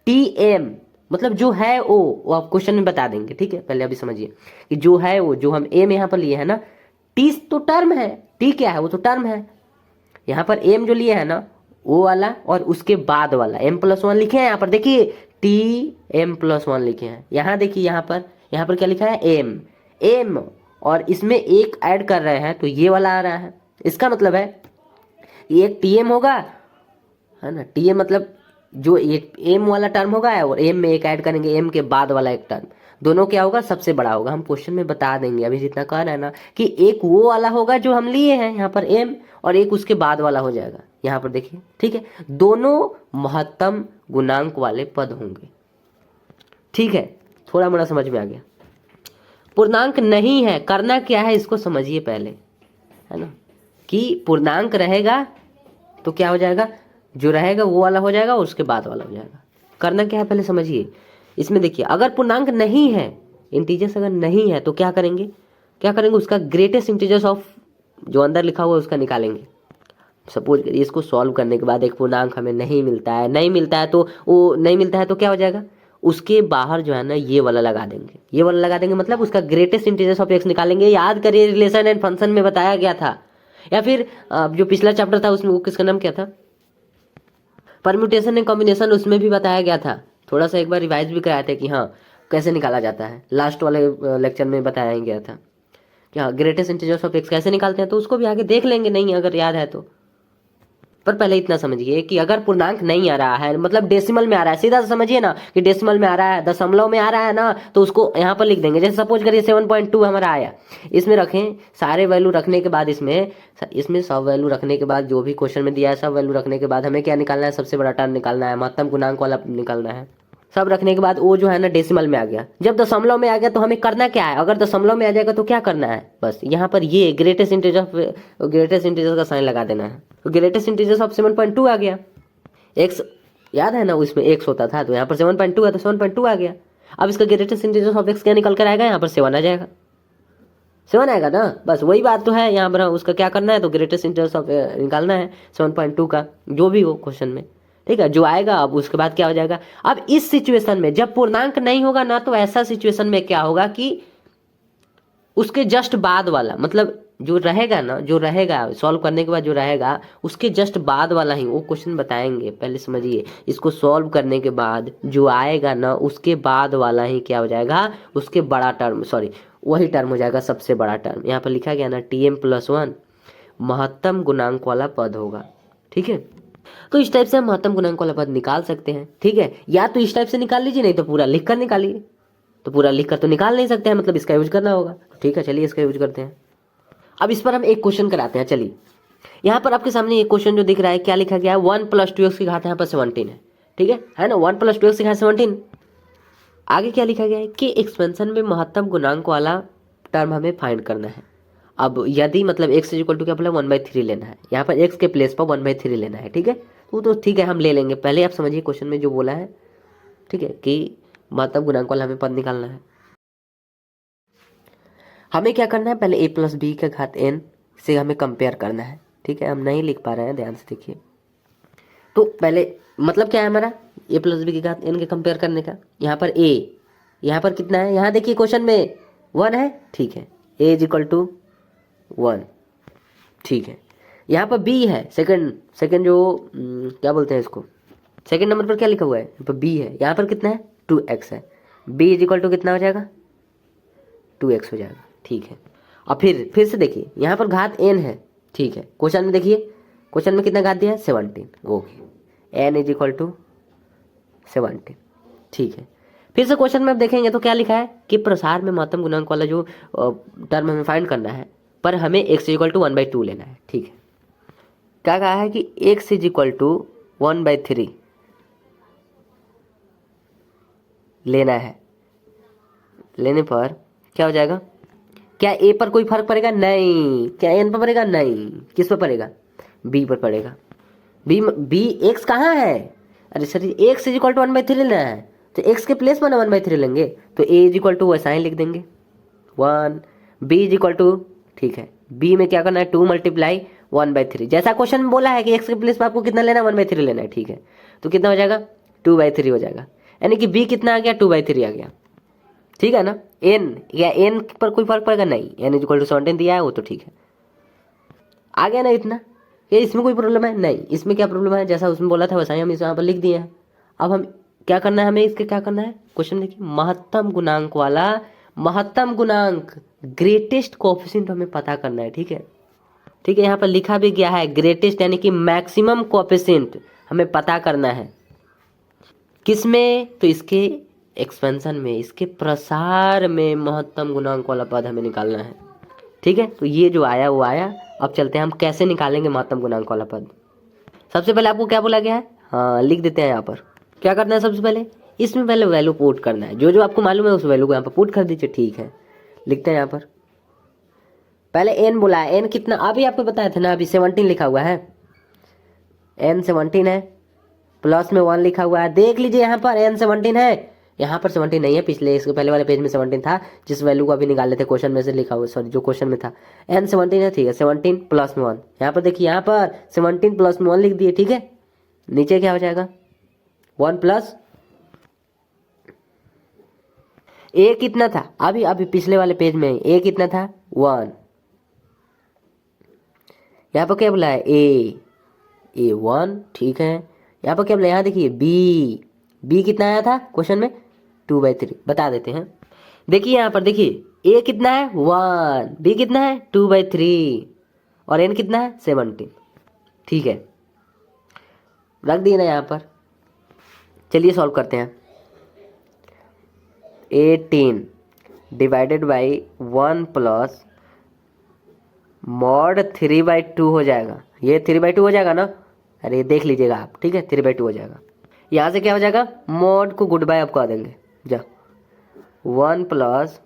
TM, मतलब जो है वो आप क्वेश्चन में बता देंगे। ठीक है, पहले अभी समझिए कि जो है वो, जो हम एम यहाँ पर लिए है ना, T तो टर्म है, T क्या है, वो तो टर्म है। यहाँ पर एम जो लिए है ना वो वाला और उसके बाद वाला m+1 लिखे हैं। यहाँ पर देखिए TM+1 लिखे हैं। यहाँ देखिए यहाँ पर क्या लिखा है, एम, और इसमें एक ऐड कर रहे हैं तो ये वाला आ रहा है। इसका मतलब है एक TM होगा, है ना, TM मतलब जो एक एम वाला टर्म होगा और एम में एक ऐड करेंगे, एम के बाद वाला एक टर्म, दोनों क्या होगा, सबसे बड़ा होगा। हम क्वेश्चन में बता देंगे, अभी जितना कह रहे हैं ना कि एक वो वाला होगा जो हम लिए हैं यहाँ पर एम, और एक उसके बाद वाला हो जाएगा। यहाँ पर देखिए, ठीक है, दोनों महत्तम गुणांक वाले पद होंगे। ठीक है, थोड़ा मोड़ा समझ में आ गया। पूर्णांक नहीं है, करना क्या है इसको समझिए पहले, है ना, कि पूर्णांक रहेगा तो क्या हो जाएगा, जो रहेगा वो वाला हो जाएगा और उसके बाद वाला हो जाएगा। करना क्या है पहले समझिए। इसमें देखिए अगर पूर्णांक नहीं है, इंटीजर्स अगर नहीं है तो क्या करेंगे, उसका ग्रेटेस्ट इंटीजर्स ऑफ जो अंदर लिखा हुआ है उसका निकालेंगे। सपोज करिए इसको सॉल्व करने के बाद एक पूर्णांक हमें नहीं मिलता है तो क्या हो जाएगा, उसके बाहर जो है ना ये वाला लगा देंगे, मतलब उसका ग्रेटेस्ट इंटीजर्स ऑफ एक्स निकालेंगे। याद करिए रिलेशन एंड फंक्शन में बताया गया था, या फिर जो पिछला चैप्टर था उसमें वो किसका नाम क्या था, परम्यूटेशन एंड कॉम्बिनेशन, उसमें भी बताया गया था। थोड़ा सा एक बार रिवाइज भी कराए थे कि हाँ कैसे निकाला जाता है, लास्ट वाले लेक्चर में बताया गया था कि हाँ ग्रेटेस्ट इंटीजर्स ऑफ एक्स कैसे निकालते हैं, तो उसको भी आगे देख लेंगे नहीं अगर याद है तो। पर पहले इतना समझिए कि अगर पूर्णांक नहीं आ रहा है, मतलब डेसिमल में आ रहा है, सीधा समझिए ना कि डेसिमल में आ रहा है, दशमलव में आ रहा है ना, तो उसको यहाँ पर लिख देंगे। जैसे सपोज करिए 7.2 हमारा आया, इसमें रखें सारे वैल्यू रखने के बाद, इसमें सब वैल्यू रखने के बाद जो भी क्वेश्चन में दिया है सब वैल्यू रखने के बाद हमें क्या निकालना है, सबसे बड़ा टर्म निकालना है, महत्तम गुणांक वाला निकालना है। सब रखने के बाद वो जो है ना डेसिमल में आ गया। जब दशमलव में आ गया तो हमें करना क्या है, अगर दशमलव में आ जाएगा तो क्या करना है, बस यहाँ पर ये ग्रेटेस्ट इंटीजर का साइन लगा देना है। तो ग्रेटेस्ट इंटीजर्स ऑफ 7.2 आ गया। एक्स याद है ना, उसमें एक्स होता था, तो यहाँ पर 7.2 है तो 7.2 आ गया। अब इसका ग्रेटेस्ट इंटीजर्स ऑफ एक्स क्या निकल कर आएगा, यहाँ पर 7 आ जाएगा, 7 आएगा ना, बस वही बात तो है। यहाँ पर उसका क्या करना है, तो ग्रेटेस्ट इंटीजर्स ऑफ निकालना है 7.2 का, जो भी हो क्वेश्चन में, ठीक है, जो आएगा। अब उसके बाद क्या हो जाएगा, अब इस सिचुएशन में जब पूर्णांक नहीं होगा ना, तो ऐसा सिचुएशन में क्या होगा कि उसके जस्ट बाद वाला, मतलब जो रहेगा सॉल्व करने के बाद जो रहेगा उसके जस्ट बाद वाला ही वो क्वेश्चन बताएंगे। पहले समझिए, इसको सॉल्व करने के बाद जो आएगा ना उसके बाद वाला ही क्या हो जाएगा, उसके बड़ा टर्म, वही टर्म हो जाएगा सबसे बड़ा टर्म। यहाँ पर लिखा गया ना TM+1 महत्तम गुणांक वाला पद होगा। ठीक है, तो इस टाइप से हम महत्तम गुणांक वाला पद निकाल सकते हैं। ठीक है, या तो इस टाइप से निकाल लीजिए, नहीं तो पूरा लिख कर निकालिए। तो पूरा लिख कर तो निकाल नहीं सकते हैं, मतलब इसका यूज करना होगा। ठीक है, चलिए इसका यूज करते हैं। अब इस पर हम एक क्वेश्चन कराते हैं, चलिए यहाँ पर आपके सामने एक क्वेश्चन जो दिख रहा है, क्या लिखा गया है, 1 + 2x की घात यहाँ पर 17 है, ठीक है ना, 1 + 2x की घात 17। आगे क्या लिखा गया है कि एक्सपेंशन में महत्तम गुणांक वाला टर्म हमें फाइंड करना है। अब यदि मतलब x = क्या बोला, 1/3 लेना है, यहाँ पर x के प्लेस पर 1/3 लेना है, ठीक है। तो ठीक है, हम ले लेंगे। पहले आप समझिए क्वेश्चन में जो बोला है, ठीक है, कि महत्तम गुणांक वाला हमें पद निकालना है। हमें क्या करना है, पहले a + b का घात n से हमें कंपेयर करना है, ठीक है। हम नहीं लिख पा रहे हैं, ध्यान से देखिए। तो पहले मतलब क्या है हमारा, a + b की घात n के कंपेयर करने का। यहाँ पर a, यहाँ पर कितना है, यहाँ देखिए क्वेश्चन में 1 है, ठीक है, a = 1, ठीक है। यहाँ पर b है, सेकंड जो क्या बोलते हैं इसको, सेकंड नंबर पर क्या लिखा हुआ है, यहाँ पर b है, यहाँ पर कितना है, 2x है। b = कितना हो जाएगा, 2x हो जाएगा, ठीक है। और फिर से देखिए, यहाँ पर घात n है, ठीक है। क्वेश्चन में देखिए, क्वेश्चन में कितना घात दिया है, 17, ओके, n = 17, ठीक है। फिर से क्वेश्चन में अब देखेंगे तो क्या लिखा है कि प्रसार में महत्तम गुणांक वाला जो टर्म हमें फाइंड करना है, पर हमें x = 1/2 लेना है, ठीक है। क्या कहा है कि x = 1/3 लेना है। लेने पर क्या हो जाएगा, क्या a पर कोई फर्क पड़ेगा, नहीं। क्या n पर पड़ेगा, नहीं। किस पर पड़ेगा, b पर पड़ेगा। b x कहाँ है, अरे सर x = 1/3 लेना है, तो x के प्लेस में 1/3 लेंगे, तो a = वैसा ही लिख देंगे 1, b = ठीक है, b में क्या करना है, 2 × 1/3, जैसा क्वेश्चन में बोला है कि x के प्लेस में आपको कितना लेना है, 1/3 लेना है, ठीक है। तो कितना हो जाएगा, 2/3 हो जाएगा, यानी कि b कितना आ गया, 2/3 आ गया, ठीक है ना। n, या n पर कोई फर्क पड़ेगा, नहीं, n = 17 दिया है, वो तो ठीक है, आ गया ना इतना। ये इसमें कोई प्रॉब्लम है, नहीं। इसमें क्या प्रॉब्लम है, जैसा उसमें बोला था वैसा ही हम इस यहाँ पर लिख दिए हैं। अब हम क्या करना है, हमें इसके क्या करना है, क्वेश्चन देखिए, महत्तम गुणांक वाला, महत्तम गुणांक, ग्रेटेस्ट कोएफिशिएंट हमें पता करना है, ठीक है। ठीक है, यहाँ पर लिखा भी गया है ग्रेटेस्ट, यानी कि मैक्सिमम कोएफिशिएंट हमें पता करना है। किसमें, तो इसके एक्सपेंशन में, इसके प्रसार में महत्तम गुणांक वाला पद हमें निकालना है, ठीक है। तो ये जो आया वो आया। अब चलते हैं हम कैसे निकालेंगे महत्तम गुणांक वाला पद। सबसे पहले आपको क्या बोला गया है, हाँ लिख देते हैं यहाँ पर। क्या करना है, सबसे पहले इसमें पहले वैल्यू पुट करना है, जो जो आपको मालूम है उस वैल्यू को यहाँ पर पुट कर दीजिए, ठीक है। लिखते हैं यहाँ पर, पहले n बोला है, n कितना अभी आपको बताया था ना, अभी 17 लिखा हुआ है, n 17 है, प्लस में 1 लिखा हुआ है, देख लीजिए यहाँ पर n 17 है, यहाँ पर 17 नहीं है, पिछले इसके पहले वाले पेज में 17 था, जिस वैल्यू को अभी निकाले थे क्वेश्चन में से लिखा हुआ, सॉरी जो क्वेश्चन में था, n 17 है, ठीक है। 17 प्लस में 1, यहाँ पर देखिए, यहाँ पर 17 प्लस में 1 लिख दिए, ठीक है। नीचे क्या हो जाएगा, 1 प्लस a कितना था, अभी पिछले वाले पेज में a कितना था, 1। यहाँ पर क्या बोला है, a 1, ठीक है। यहाँ पर क्या बोला, यहाँ देखिए b कितना आया था क्वेश्चन में, 2/3, बता देते हैं। देखिए यहाँ पर देखिए, a कितना है, 1, b कितना है, 2/3, और n कितना है, 17, ठीक है। रख दिए ना यहाँ पर। चलिए सॉल्व करते हैं। 18 डिवाइडेड बाई 1 प्लस मॉड 3/2 हो जाएगा, ये 3/2 हो जाएगा ना, अरे देख लीजिएगा आप, ठीक है, 3/2 हो जाएगा। यहाँ से क्या हो जाएगा, मॉड को गुड बाय आप कह देंगे, जा 1 प्लस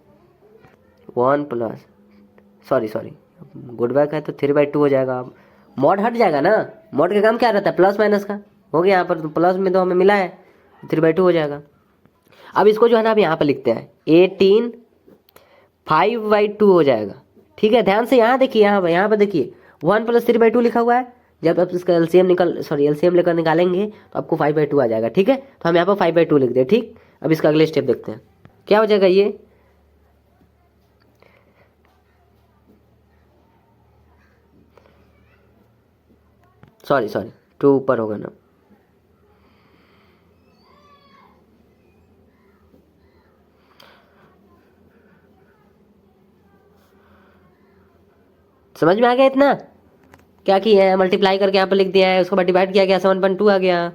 सॉरी गुड बाय का तो 3/2 हो जाएगा। अब मॉड हट जाएगा ना, मॉड का काम क्या रहता है, प्लस माइनस का, हो गया यहाँ पर, तो प्लस में तो हमें मिला है, 3/2 हो जाएगा। अब इसको जो है ना, अब यहाँ पर लिखते हैं, 18 5/2 हो जाएगा, ठीक है। ध्यान से यहाँ देखिए, यहाँ पर देखिए 1 + 3/2 लिखा हुआ है, जब आप इसका एलसीएम लेकर निकालेंगे तो आपको 5/2 आ जाएगा, ठीक है। तो हम यहाँ पर 5/2 लिख दें, ठीक। अब इसका अगले स्टेप देखते हैं, क्या हो जाएगा, ये सॉरी 2 ऊपर होगा ना, समझ में आ गया इतना, क्या किया है, मल्टीप्लाई करके यहाँ पर लिख दिया है, उसको बाद डिवाइड किया गया, 7.2 आ गया,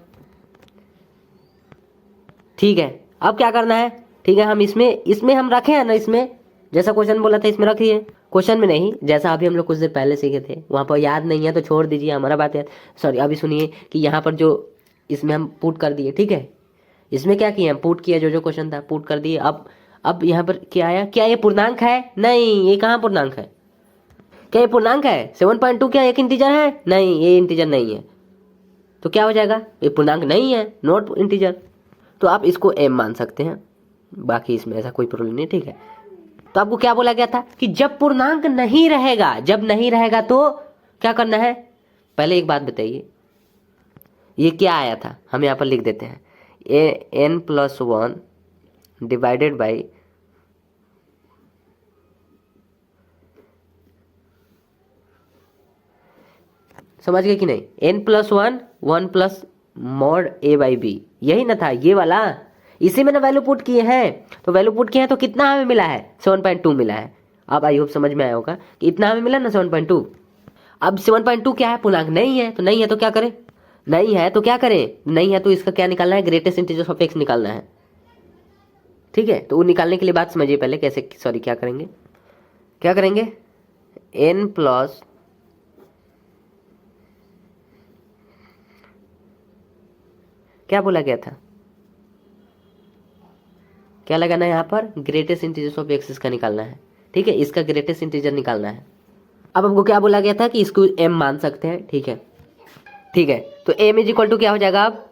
ठीक है। अब क्या करना है, ठीक है, हम इसमें हम रखे हैं ना, इसमें जैसा क्वेश्चन बोला था इसमें रखिए, क्वेश्चन में नहीं, जैसा अभी हम लोग कुछ देर पहले सीखे थे वहाँ पर याद नहीं है तो छोड़ दीजिए, हमारा बात याद। सॉरी, अभी सुनिए कि यहाँ पर जो इसमें हम पुट कर दिए, ठीक है, इसमें क्या किया हम पुट किया, जो जो क्वेश्चन था पुट कर दिए। अब यहाँ पर क्या आया, क्या ये पूर्णांक है? नहीं, ये कहाँ पूर्णांक है? क्या ये पूर्णांक है? 7.2 क्या एक इंटीजर है? नहीं, ये इंटीजर नहीं है। तो क्या हो जाएगा, ये पूर्णांक नहीं है, नॉट इंटीजर। तो आप इसको m मान सकते हैं, बाकी इसमें ऐसा कोई प्रॉब्लम नहीं, ठीक है। तो आपको क्या बोला गया था कि जब पूर्णांक नहीं रहेगा, जब नहीं रहेगा तो क्या करना है? पहले एक बात बताइए, ये क्या आया था, हम यहाँ पर लिख देते हैं n+1 डिवाइडेड बाई समझ गए कि नहीं, n+1 1 प्लस मॉड a/b, यही ना था ये वाला, इसी में ना वैल्यू पुट किए हैं। तो वैल्यू पुट किए हैं तो कितना हमें मिला है? 7.2 मिला है। अब आई होप समझ में आया होगा कि इतना हमें मिला ना 7.2। अब 7.2 क्या है? पूर्णांक नहीं है, तो नहीं है तो क्या करें? नहीं है तो क्या करें? नहीं है तो इसका क्या निकालना है? ग्रेटेस्ट इंटीजर ऑफ x निकालना है, ठीक है। तो वो निकालने के लिए बात समझिए पहले कैसे, सॉरी क्या करेंगे, क्या करेंगे, n प्लस क्या बोला गया था, क्या लगाना है यहाँ पर? ग्रेटेस्ट इंटीजर ऑफ x इसका निकालना है, ठीक है, इसका ग्रेटेस्ट इंटीजर निकालना है। अब हमको क्या बोला गया था कि इसको m मान सकते हैं, ठीक है, ठीक है। तो m इज इक्वल टू क्या हो जाएगा? अब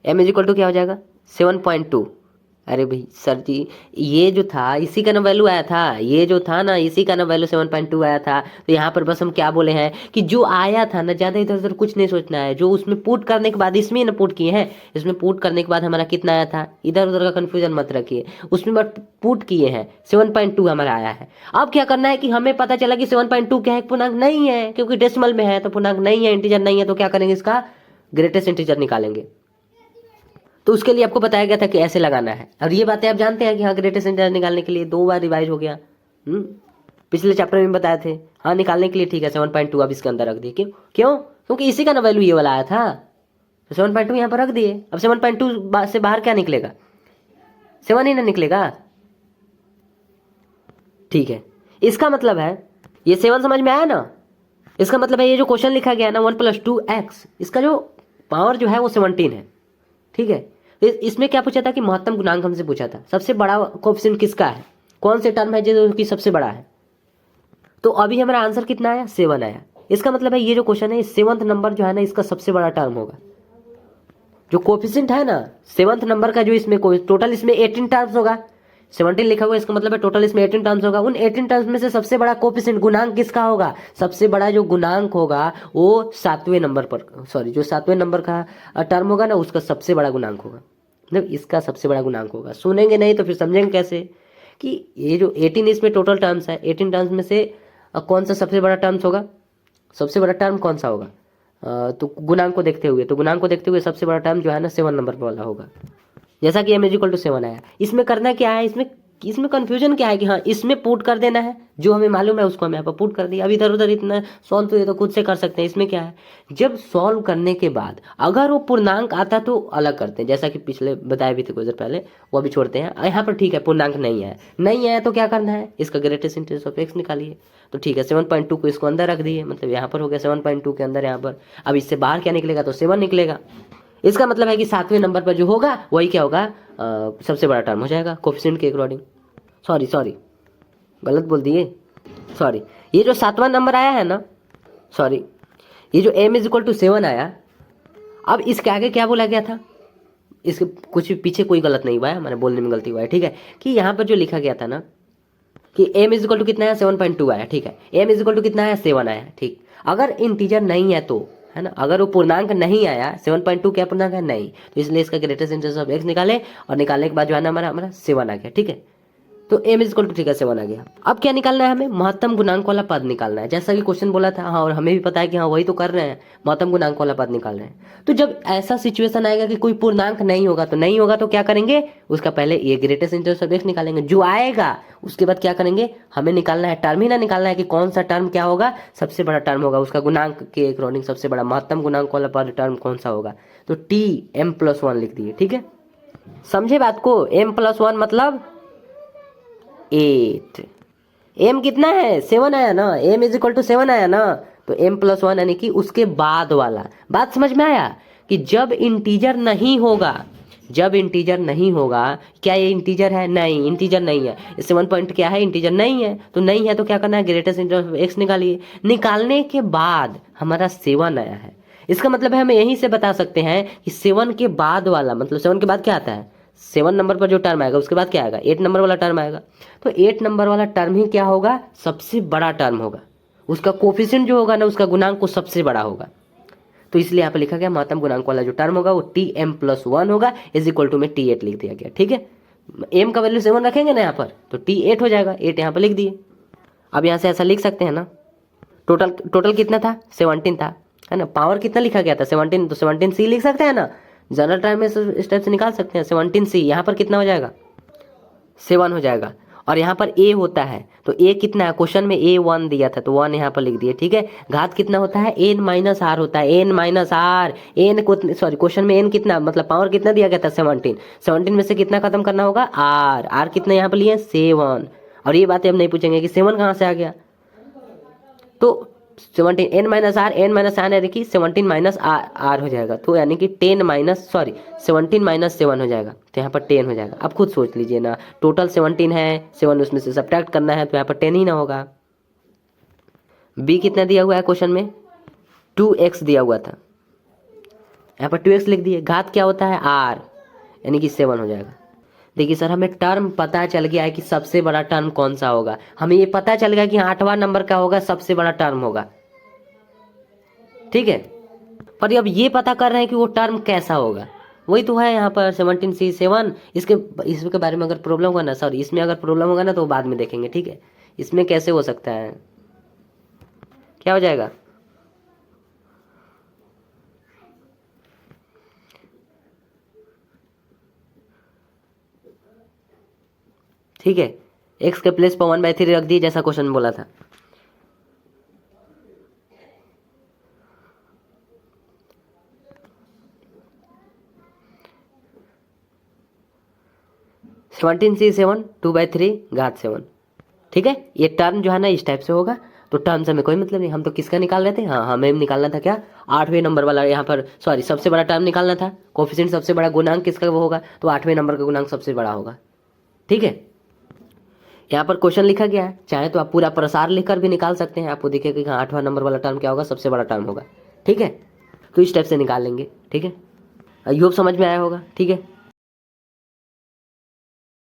m इज इक्वल टू क्या हो जाएगा? 7.2। अरे भाई सर जी, ये जो था इसी का ना वैल्यू आया था, ये जो था ना इसी का ना वैल्यू 7.2 आया था। तो यहाँ पर बस हम क्या बोले हैं कि जो आया था ना, ज़्यादा इधर उधर कुछ नहीं सोचना है, जो उसमें पुट करने के बाद, इसमें ना पुट किए हैं, इसमें पुट करने के बाद हमारा कितना आया था, इधर उधर का कन्फ्यूजन मत रखिए, उसमें बस पुट किए हैं 7.2 हमारा आया है। अब क्या करना है कि हमें पता चला कि 7.2 क्या है, पूर्णांक नहीं है, क्योंकि डेसिमल में है तो पूर्णांक नहीं है, इंटीजर नहीं है, तो क्या करेंगे, इसका ग्रेटेस्ट इंटीजर निकालेंगे। तो उसके लिए आपको बताया गया था कि ऐसे लगाना है। और ये बातें आप जानते हैं कि हाँ, ग्रेटेस्ट इंटीजर निकालने के लिए 2 बार रिवाइज हो गया, पिछले चैप्टर में बताए थे। हाँ, निकालने के लिए ठीक है 7.2 अब इसके अंदर रख दिए, क्यों क्यों क्योंकि इसी का ना वैल्यू ये वाला आया था, तो 7.2 यहाँ पर रख दिए। अब 7.2 से बाहर क्या निकलेगा? 7 ही ना निकलेगा, ठीक है। इसका मतलब है ये 7 समझ में आया ना, इसका मतलब है ये जो क्वेश्चन लिखा गया ना 1 + 2x, इसका जो पावर जो है वो 17 है, ठीक है। तो इसमें क्या पूछा था कि महत्तम गुणांक हमसे पूछा था, सबसे बड़ा कोएफिशिएंट किसका है, कौन से टर्म है जो कि सबसे बड़ा है। तो अभी हमारा आंसर कितना आया? 7 आया। इसका मतलब है ये जो क्वेश्चन है, 7th नंबर जो है ना इसका सबसे बड़ा टर्म होगा। जो कोएफिशिएंट है ना 7th नंबर का, जो इसमें टोटल इसमें 18 टर्म्स होगा, 17 लिखा हुआ है, इसका मतलब है टोटल इसमें 18 टर्म्स होगा। उन 18 टर्म्स में से सबसे बड़ा कोएफिशिएंट गुणांक किसका होगा? सबसे बड़ा जो गुणांक होगा वो 7वें नंबर पर, सॉरी जो 7वें नंबर का टर्म होगा ना उसका सबसे बड़ा गुणांक होगा, मतलब इसका सबसे बड़ा गुणांक होगा। सुनेंगे नहीं तो फिर समझेंगे कैसे कि ये जो 18 इसमें टोटल टर्म्स है, 18 टर्म्स में से कौन सा सबसे बड़ा टर्म्स होगा, सबसे बड़ा टर्म कौन सा होगा? तो गुणांक को देखते हुए, तो गुणांक को देखते हुए सबसे बड़ा टर्म जो है ना 7 नंबर वाला होगा। जैसा कि m = 7 आया। इसमें करना क्या है, इसमें कंफ्यूजन क्या है कि हाँ इसमें पुट कर देना है, जो हमें मालूम है उसको हम यहाँ पर पुट कर दिया। अब इधर उधर इतना सॉल्व तो ये तो खुद से कर सकते हैं। इसमें क्या है, जब सॉल्व करने के बाद अगर वो पूर्णांक आता तो अलग करते हैं, जैसा कि पिछले बताए भी थे कुछ देर पहले, वो अभी छोड़ते हैं। यहाँ पर ठीक है पूर्णांक नहीं है, नहीं है तो क्या करना है, इसका ग्रेटेस्ट इंटीजर ऑफ x निकालिए। तो ठीक है 7.2 को इसको अंदर रख दिए, मतलब यहाँ पर हो गया 7.2 के अंदर यहाँ पर। अब इससे बाहर क्या निकलेगा, तो 7 निकलेगा। इसका मतलब है कि 7वें नंबर पर जो होगा वही क्या होगा, सबसे बड़ा टर्म हो जाएगा कोएफिशिएंट के अकॉर्डिंग। सॉरी गलत बोल दिए, सॉरी। ये जो 7वां नंबर आया है ना, सॉरी ये जो m = 7 आया, अब इसके आगे क्या बोला गया था, इसके कुछ पीछे कोई गलत नहीं हुआ है, हमारे बोलने में गलती हुआ है, ठीक है। कि यहाँ पर जो लिखा गया था ना कि m = कितना है, 7.2 आया, ठीक है। m = कितना है, 7 आया, ठीक। अगर इंटीजर नहीं है तो, है ना, अगर वो पूर्णांक नहीं आया, 7.2 क्या पूर्णांक है, नहीं, तो इसलिए इसका ग्रेटेस्ट इंटीजर ऑफ x निकाले, और निकालने के बाद जो है ना हमारा 7 आ गया, ठीक है। तो m = ठीक है 7 आ गया। अब क्या निकालना है हमें, महत्तम गुणांक वाला पद निकालना है, जैसा कि क्वेश्चन बोला था। हाँ, और हमें भी पता है कि हाँ वही तो कर रहे हैं, महत्तम गुणांक वाला पद निकाल रहे हैं। तो जब ऐसा सिचुएशन आएगा कि कोई पूर्णांक नहीं होगा, तो नहीं होगा तो क्या करेंगे, उसका पहले ये ग्रेटेस्ट इंटीजर ऑफ x निकालेंगे, जो आएगा उसके बाद क्या करेंगे, हमें निकालना है टर्म ही ना निकालना है कि कौन सा टर्म क्या होगा, सबसे बड़ा टर्म होगा, उसका गुणांक के अकॉर्डिंग सबसे बड़ा महत्तम गुणांक वाला पद टर्म कौन सा होगा। तो t m+1 लिख दिए, ठीक है। समझे बात को, m+1 मतलब 8। m कितना है 7 आया ना, m इज इक्वल टू 7 आया ना, तो m प्लस 1 यानी कि उसके बाद वाला। बात समझ में आया कि जब इंटीजर नहीं होगा, जब इंटीजर नहीं होगा, क्या ये इंटीजर है? नहीं, इंटीजर नहीं है। 7 पॉइंट क्या है? इंटीजर नहीं है। तो नहीं है तो क्या करना है? ग्रेटेस्ट इंटीजर ऑफ x निकालिए। निकालने के बाद हमारा 7 आया है, इसका मतलब है हम यहीं से बता सकते हैं कि 7 के बाद वाला, मतलब 7 के बाद क्या आता है? 7 नंबर पर जो टर्म आएगा उसके बाद क्या आएगा? 8 नंबर वाला टर्म आएगा। तो 8 नंबर वाला टर्म ही क्या होगा? सबसे बड़ा टर्म होगा। उसका कोफिशिएंट जो होगा ना, उसका गुणांक को सबसे बड़ा होगा। तो इसलिए यहाँ पे लिखा गया महत्तम गुणांक वाला जो टर्म होगा वो tm प्लस 1 होगा, इज इक्वल टू में t8 लिख दिया गया। ठीक है, m का वैल्यू 7 रखेंगे ना यहाँ पर, तो t8 हो जाएगा। 8 यहाँ पर लिख दिए। अब यहाँ से ऐसा लिख सकते हैं ना, टोटल कितना था? 17 था, है ना। पावर कितना लिखा गया था? 17, तो 17c लिख सकते हैं ना। जनरल टर्म में इस टाइप से निकाल सकते हैं। 17c यहाँ पर कितना हो जाएगा? 7 हो जाएगा। और यहाँ पर a होता है, तो a कितना है? क्वेश्चन में a 1 दिया था, तो 1 यहाँ पर लिख दिए। ठीक है, घात कितना होता है? n माइनस आर होता है, n माइनस आर। n को सॉरी, क्वेश्चन में n कितना, मतलब पावर कितना दिया गया था? 17 में से कितना खत्म करना होगा? r कितना यहाँ पर लिए? 7। और ये बातें हम नहीं पूछेंगे कि 7 कहाँ से आ गया। तो 17 n माइनस आर, यानी कि 17 माइनस आर हो जाएगा। तो यानी कि 17 माइनस 7 हो जाएगा, तो यहाँ पर 10 हो जाएगा। अब खुद सोच लीजिए ना, टोटल 17 है, 7 उसमें से सब्ट्रैक्ट करना है, तो यहाँ पर 10 ही ना होगा। बी कितना दिया हुआ है क्वेश्चन में? 2x दिया हुआ था, यहाँ पर 2x लिख दिए। घात क्या होता है? r, यानी कि 7 हो जाएगा। देखिए सर, हमें टर्म पता चल गया है कि सबसे बड़ा टर्म कौन सा होगा। हमें ये पता चल गया कि 8वां नंबर का होगा, सबसे बड़ा टर्म होगा। ठीक है, पर अब ये पता कर रहे हैं कि वो टर्म कैसा होगा। वही तो है यहाँ पर 17c7। इसके बारे में अगर प्रॉब्लम होगा ना, सॉरी इसमें अगर प्रॉब्लम होगा ना तो बाद में देखेंगे। ठीक है, इसमें कैसे हो सकता है, क्या हो जाएगा? ठीक है, x के प्लेस पर 1/3 रख दिए, जैसा क्वेश्चन बोला था। (17c7) 2/3 घात 7। ठीक है, ये टर्म जो है ना इस टाइप से होगा। तो टर्म से हमें कोई मतलब नहीं, हम तो किसका निकाल रहे थे? हाँ, हमें निकालना था क्या? 8वें नंबर वाला, यहाँ पर सॉरी सबसे बड़ा टर्म निकालना था। कोफिशिएंट सबसे बड़ा, गुणांक किसका वो होगा? तो 8वें नंबर का गुणांक सबसे बड़ा होगा। ठीक है, यहाँ पर क्वेश्चन लिखा गया है, चाहे तो आप पूरा प्रसार लिखकर भी निकाल सकते हैं। आपको दिखेगा कि हाँ 8वां नंबर वाला टर्म क्या होगा? सबसे बड़ा टर्म होगा। ठीक है, तो इस टाइप से निकाल लेंगे। ठीक है, आई होप समझ में आया होगा। ठीक है।